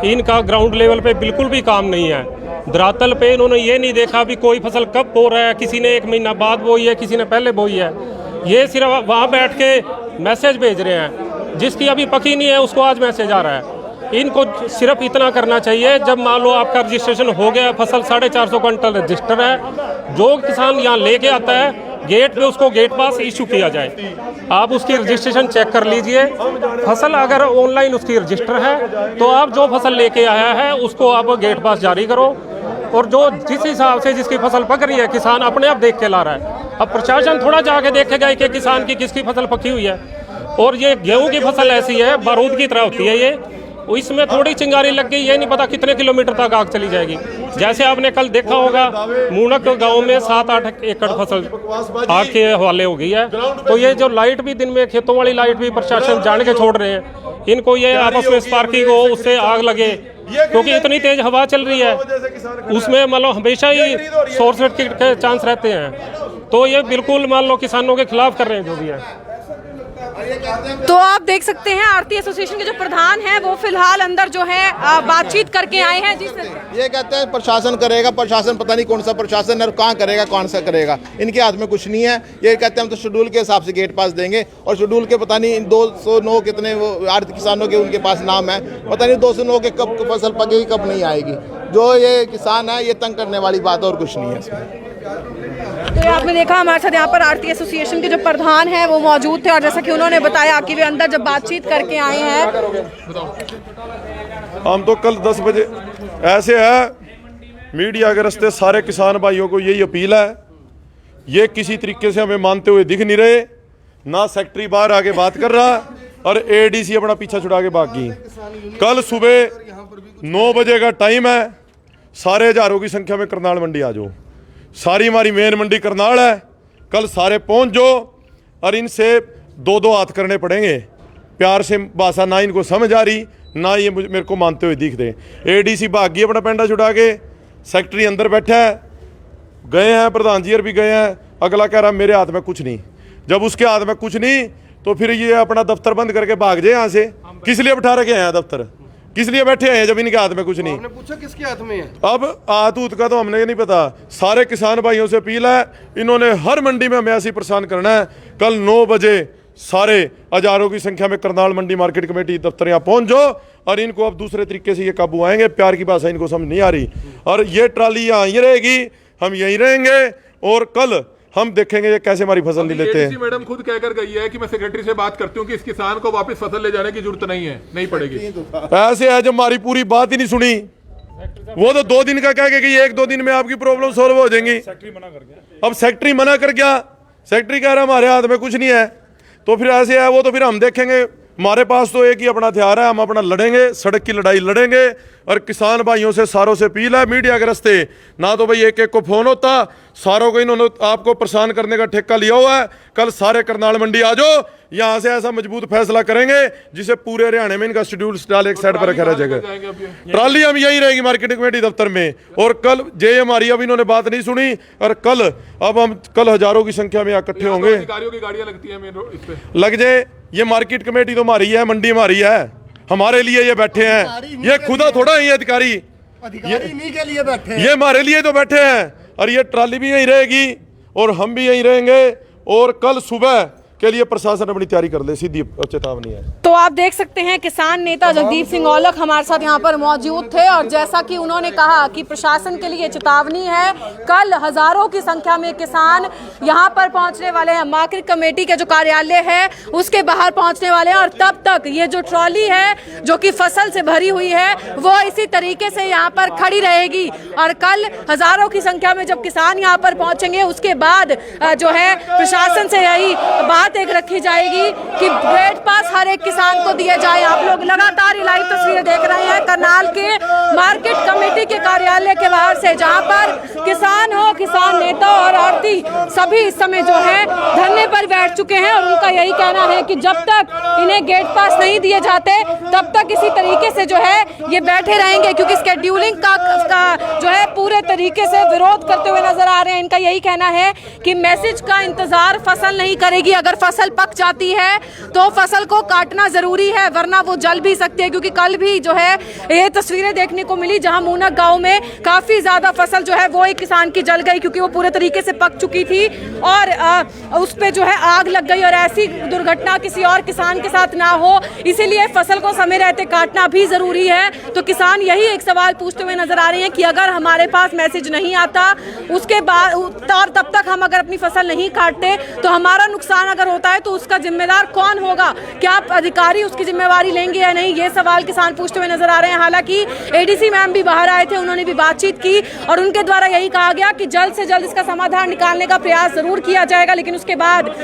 इनका ग्राउंड लेवल पे बिल्कुल भी काम नहीं है। धरातल पे इन्होंने ये नहीं देखा भी कोई फसल कब बो रहा है, किसी ने 1 महीना बाद बोई है, किसी ने पहले बोई है। ये सिर्फ वहाँ बैठ के मैसेज भेज रहे हैं, जिसकी अभी पकी नहीं है उसको आज मैसेज आ रहा है। इनको सिर्फ इतना करना चाहिए, जब मान लो आपका रजिस्ट्रेशन हो गया, फसल 450 क्विंटल रजिस्टर है, जो किसान यहाँ लेके आता है गेट पे उसको गेट पास इशू किया जाए। आप उसकी रजिस्ट्रेशन चेक कर लीजिए, फसल अगर ऑनलाइन उसकी रजिस्टर है तो आप जो फसल लेके आया है उसको आप गेट पास जारी करो, और जो जिस हिसाब से जिसकी फसल पक रही है किसान अपने आप देख के ला रहा है। अब प्रशासन थोड़ा जाके देखेगा कि किसान की किसकी फसल पकी हुई है। और ये गेहूं की फसल ऐसी है बारूद की तरह होती है, ये इसमें थोड़ी चिंगारी लग गई, ये नहीं पता कितने किलोमीटर तक आग चली जाएगी। जैसे आपने कल देखा होगा मूनक गांव में 7-8 एकड़ फसल आग के हवाले हो गई है। तो ये जो लाइट भी दिन में खेतों वाली लाइट भी प्रशासन जान के छोड़ रहे हैं, इनको ये आपस में स्पार्किंग हो उससे आग लगे, क्योंकि इतनी तेज हवा चल रही है उसमें मान लो हमेशा ही शॉर्ट सर्किट के चांस रहते हैं। तो ये बिल्कुल मान लो किसानों के खिलाफ कर रहे हैं जो भी है। तो आप देख सकते हैं आरती एसोसिएशन के जो प्रधान हैं वो फिलहाल अंदर जो है बातचीत करके आए हैं। जी सर, ये कहते हैं प्रशासन करेगा, प्रशासन पता नहीं कौन सा प्रशासन है और कहाँ करेगा, कौन सा करेगा, इनके हाथ में कुछ नहीं है। ये कहते हैं हम तो शेड्यूल के हिसाब से गेट पास देंगे, और शेड्यूल के पता नहीं 209 कितने वो आरती किसानों के उनके पास नाम है, पता नहीं 209 के कब फसल पकेगी कब नहीं आएगी। जो ये किसान है ये तंग करने वाली बात और कुछ नहीं है इसमें। तो आपने देखा हमारे साथ यहाँ पर आरती एसोसिएशन के जो प्रधान हैं वो मौजूद थे, और जैसा कि उन्होंने बताया कि वे अंदर जब बातचीत करके आए हैं। हम तो कल 10 बजे ऐसे है मीडिया के रास्ते सारे किसान भाइयों को यही अपील है, ये किसी तरीके से हमें मानते हुए दिख नहीं रहे, ना सेक्रेटरी बाहर आके बात कर रहा और एडीसी अपना पीछा छुड़ा के भाग गई। कल सुबह 9 बजे का टाइम है, सारे हजारों की संख्या में करनाल मंडी आ जाओ। सारी हमारी मेन मंडी करनाल है, कल सारे पहुंच जाओ और इनसे 2-2 हाथ करने पड़ेंगे। प्यार से भाषा ना इनको समझ आ रही ना ये मेरे को मानते हुए दिख दे। एडीसी भाग गई अपना पेंडा छुड़ा के, सेक्रेटरी अंदर बैठा है, गए हैं प्रधान जी और भी गए हैं, अगला कह रहा मेरे हाथ में कुछ नहीं। जब उसके हाथ में कुछ नहीं तो फिर ये अपना दफ्तर बंद करके भाग जाए यहाँ से। किस लिए बिठा रखे हैं दफ्तर, किस लिए बैठे हैं जब इनके हाथ में कुछ नहीं। आपने पूछा किसके हाथ में है? अब हाथ ऊत का तो हमने नहीं पता। सारे किसान भाइयों से अपील है, इन्होंने हर मंडी में हमें ऐसी परेशान करना है। कल 9 बजे सारे हजारों की संख्या में करनाल मंडी मार्केट कमेटी दफ्तर यहाँ पहुंच जाओ, और इनको अब दूसरे तरीके से ये काबू आएंगे। प्यार की भाषा इनको समझ नहीं आ रही, और ये ट्राली यहाँ यहीं रहेगी, हम यहीं रहेंगे, और कल हम देखेंगे ये कैसे हमारी फसल नहीं लेते हैं। मैडम खुद कहकर गई है कि मैं सेक्रेटरी से बात करती हूँ कि इस किसान को वापस फसल ले जाने की जरूरत नहीं है, नहीं पड़ेगी। ऐसे है जब हमारी पूरी बात ही नहीं सुनी, वो तो 2 दिन का कह के कि 1-2 दिन में आपकी प्रॉब्लम सॉल्व हो जाएंगी। अब सेक्रेटरी मना कर गया, सेक्रेटरी कह रहा हमारे हाथ में कुछ नहीं है। तो फिर ऐसे है वो तो फिर हम देखेंगे, हमारे पास तो एक ही अपना हथियार है, हम अपना लड़ेंगे, सड़क की लड़ाई लड़ेंगे। और किसान भाइयों से सारों से अपील है मीडिया के रास्ते, ना तो भाई एक को फोन होता, सारों को इन्होंने आपको परेशान करने का ठेका लिया हुआ है। कल सारे करनाल मंडी आ जाओ, यहाँ से ऐसा मजबूत फैसला करेंगे जिसे पूरे हरियाणा में इनका शेड्यूल डाल एक साइड पर रखा रह जाएगा। ट्राली हम यही रहेगी मार्केट कमेटी दफ्तर में, और कल जे हमारी अब इन्होंने बात नहीं सुनी, और कल हजारों की संख्या में इकट्ठे होंगे। अधिकारियों की गाड़ियां लगती है मेन रोड इस पे। लग जाए, ये मार्केट कमेटी तो हमारी है, मंडी हमारी है, हमारे लिए ये बैठे हैं। ये खुदा थोड़ा ही अधिकारी इन्हीं के लिए बैठे हैं, ये हमारे लिए तो बैठे हैं। और ये ट्राली भी यहीं रहेगी और हम भी यहीं रहेंगे, और कल सुबह के लिए प्रशासन अपनी तैयारी कर ले, सीधी चेतावनी है। तो आप देख सकते हैं किसान नेता जगदीप सिंह औलख हमारे साथ यहाँ पर मौजूद थे, और जैसा कि उन्होंने कहा कि प्रशासन के लिए चेतावनी है। कल हजारों की संख्या में किसान यहाँ पर पहुँचने वाले हैं, मार्केट कमेटी के जो कार्यालय है उसके बाहर पहुँचने वाले हैं, और तब तक ये जो ट्रॉली है जो कि फसल से भरी हुई है वो इसी तरीके से यहाँ पर खड़ी रहेगी। और कल हजारों की संख्या में जब किसान यहाँ पर पहुँचेंगे उसके बाद जो है प्रशासन से यही बात बात एक रखी जाएगी कि गेट पास हर एक किसान को दिए जाए। आप लोग लगातार ये लाइव तस्वीरें देख रहे हैं करनाल के मार्केट कमेटी के कार्यालय के बाहर से, जहां पर किसान हो, किसान नेता और आड़ती सभी इस समय जो है धरने पर बैठ चुके हैं और उनका यही कहना है कि जब तक इन्हें गेट पास नहीं दिए जाते तब तक इसी तरीके से जो है ये बैठे रहेंगे, क्योंकि स्केड्यूलिंग का जो है पूरे तरीके से विरोध करते हुए नजर आ रहे हैं। इनका यही कहना है कि मैसेज का इंतजार फसल नहीं करेगी, अगर फसल पक जाती है तो फसल को काटना जरूरी है वरना वो जल भी सकती है, क्योंकि कल भी जो है ये तस्वीरें देखने को मिली जहां मूनक गांव में काफी ज्यादा फसल जो है वो एक किसान की जल गई, क्योंकि वो पूरे तरीके से पक चुकी थी और उस पे जो है आग लग गई। और ऐसी दुर्घटना किसी और किसान के साथ ना हो, इसीलिए फसल को समय रहते काटना भी जरूरी है। तो किसान यही एक सवाल पूछते हुए नजर आ रहे हैं कि अगर हमारे पास मैसेज नहीं आता उसके बाद और तब तक हम अगर अपनी फसल नहीं काटते तो हमारा नुकसान अगर होता है तो उसका जिम्मेदार कौन होगा, क्या अधिकारी उसकी जिम्मेवारी लेंगे या नहीं, ये सवाल किसान पूछते हुए नजर आ रहे हैं। हालांकि एडीसी मैम भी बाहर आए थे, उन्होंने भी बातचीत की और उनके द्वारा यही कहा गया कि जल्द से जल्द इसका समाधान निकालने का प्रयास जरूर किया जाएगा। लेकिन उसके बाद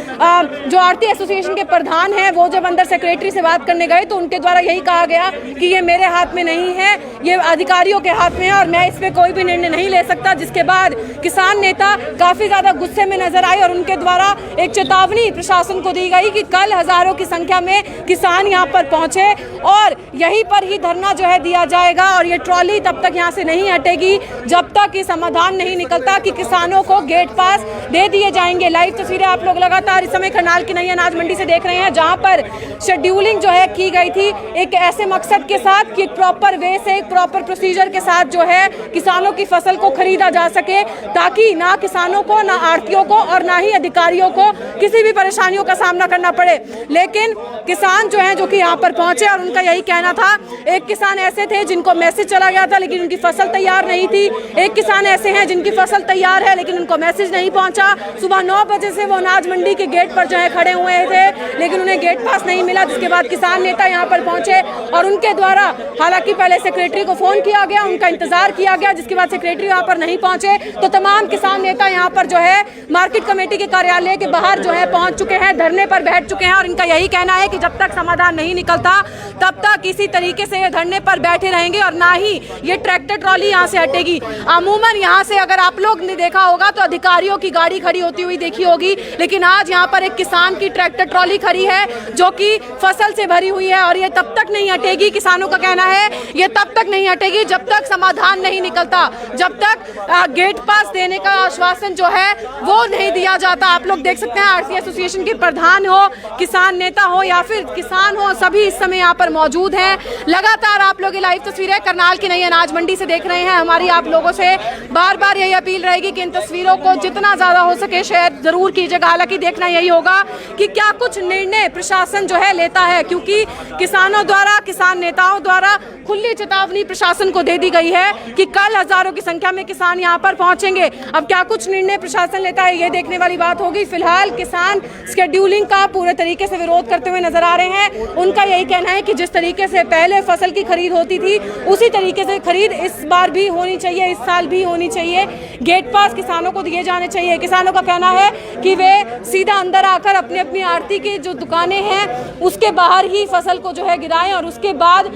जो आड़ती एसोसिएशन के प्रधान हैं वो जब अंदर सेक्रेटरी से बात करने गए तो उनके द्वारा यही कहा गया कि ये मेरे हाथ में नहीं है, ये अधिकारियों के हाथ में है और मैं इस पे कोई भी निर्णय नहीं ले सकता। जिसके बाद किसान नेता काफी ज्यादा गुस्से में नजर आए और उनके द्वारा एक चेतावनी प्रशासन को दी गई कि कल हजारों की संख्या में किसान यहाँ पर पहुंचे और यहीं पर ही धरना जो है दिया जाएगा और ये ट्रॉली तब तक यहाँ से नहीं हटेगी जब तक ये समाधान नहीं निकलता कि किसानों को गेट पास दे दिए जाएंगे। लाइव तस्वीरें आप लोग लगातार इस समय करनाल की नई अनाज मंडी से देख रहे हैं, जहां पर शेड्यूलिंग जो है की गई थी एक ऐसे मकसद के साथ कि एक प्रॉपर वे से, एक प्रॉपर प्रोसीजर के साथ जो है किसानों की फसल को खरीदा जा सके, ताकि ना किसानों को, ना आड़तियों को और ना ही अधिकारियों को किसी भी परेशानियों का सामना करना पड़े। लेकिन किसान जो है जो कि यहाँ पर पहुंचे और उनका यही कहना था, एक किसान ऐसे थे जिनको मैसेज चला गया था लेकिन उनकी फसल तैयार नहीं थी, एक किसान ऐसे हैं जिनकी फसल तैयार है लेकिन उनको मैसेज नहीं पहुंचा। सुबह 9 बजे से वो अनाज मंडी के गेट पर जो है खड़े हुए थे लेकिन उन्हें गेट पास नहीं मिला, जिसके बाद किसान नेता यहाँ पर पहुंचे और उनके द्वारा हालांकि पहले सेक्रेटरी को फोन किया गया, उनका इंतजार किया गया, जिसके बाद सेक्रेटरी यहाँ पर नहीं पहुंचे तो तमाम किसान नेता यहाँ पर जो है मार्केट कमेटी के कार्यालय के बाहर जो है पहुंच चुके हैं, धरने पर बैठ चुके हैं और इनका यही कहना है कि जब तक समाधान नहीं निकलता तब तक इसी तरीके से ये धरने पर बैठे रहेंगे और ना ही ये ट्रैक्टर ट्रॉली यहाँ से हटेगी। अमूमन यहाँ से अगर आप लोग ने देखा होगा तो अधिकारियों की गाड़ी खड़ी होती हुई देखी होगी, लेकिन आज यहाँ पर एक किसान की ट्रैक्टर ट्रॉली खड़ी है जो कि फसल से भरी हुई है और ये तब तक नहीं हटेगी। किसानों का कहना है ये तब तक नहीं हटेगी जब तक समाधान नहीं निकलता, जब तक गेट पास देने का आश्वासन जो है वो नहीं दिया जाता। आप लोग देख सकते हैं आड़ती एसोसिएशन के प्रधान हो, किसान नेता हो या फिर किसान हो, सभी इस समय यहाँ पर मौजूद हैं। लगातार आप लोग ये लाइव तस्वीरें करनाल की नई अनाज मंडी से देख रहे हैं। हमारी आप लोगों से बार बार यही अपील रहेगी कि इन तस्वीरों को जितना ज्यादा हो सके शेयर जरूर कीजिएगा। हालांकि देखना यही होगा कि क्या कुछ निर्णय प्रशासन जो है लेता है, क्योंकि किसानों द्वारा, किसान नेताओं द्वारा खुली चेतावनी प्रशासन को दे दी गई है कि कल हजारों की संख्या में किसान यहाँ पर पहुंचेंगे। अब क्या कुछ निर्णय प्रशासन लेता है ये देखने वाली बात होगी। फिलहाल किसान स्केड्यूलिंग का पूरे तरीके से विरोध करते हुए नजर आ रहे हैं। उनका यही कहना है कि जिस तरीके से पहले फसल की खरीद होती थी उसी तरीके से खरीद इस बार भी होनी चाहिए, इस साल भी होनी चाहिए। गेट पास किसानों को दिए जाने चाहिए। किसानों का कहना है कि वे सीधा अंदर आकर अपनी अपनी आड़ती की जो दुकानें हैं उसके बाहर ही फसल को जो है गिराएं और उसके बाद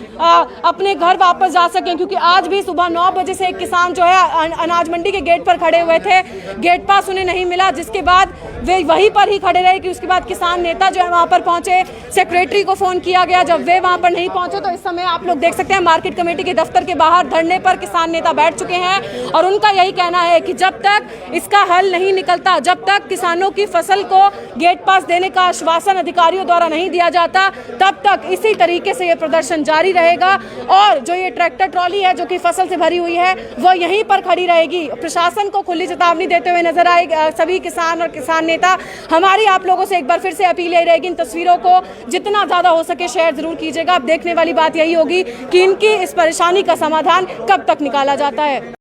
अपने घर वापस जा सकें, क्योंकि आज भी सुबह 9 बजे से एक किसान जो है अनाज मंडी के गेट पर खड़े हुए थे, गेट पास उन्हें नहीं मिला, जिसके बाद वे वहीं पर ही खड़े रहे कि उसके बाद किसान नेता जो है वहां पर पहुंचे, सेक्रेटरी को फोन किया गया, जब वे वहां पर नहीं पहुंचे तो इस समय आप लोग देख सकते हैं मार्केट कमेटी के दफ्तर के बाहर धरने पर किसान नेता बैठ चुके हैं और उनका यही कहना है कि जब तक इसका हल नहीं निकलता, जब तक किसानों की फसल को गेट पास देने का आश्वासन अधिकारियों द्वारा नहीं दिया जाता, तब तक इसी तरीके से ये प्रदर्शन जारी रहेगा और जो ये ट्रैक्टर ट्रॉली है जो कि फसल से भरी हुई है वो यहीं पर खड़ी रहेगी। प्रशासन को खुली चेतावनी देते हुए नजर आए सभी किसान और किसान नेता। हमारी आप लोगों से एक बार फिर से अपील यही रहेगी, इन तस्वीरों को जितना ज्यादा हो सके शेयर जरूर कीजिएगा। अब देखने वाली बात यही होगी कि इनकी इस परेशानी का समाधान कब तक निकाला जाता है।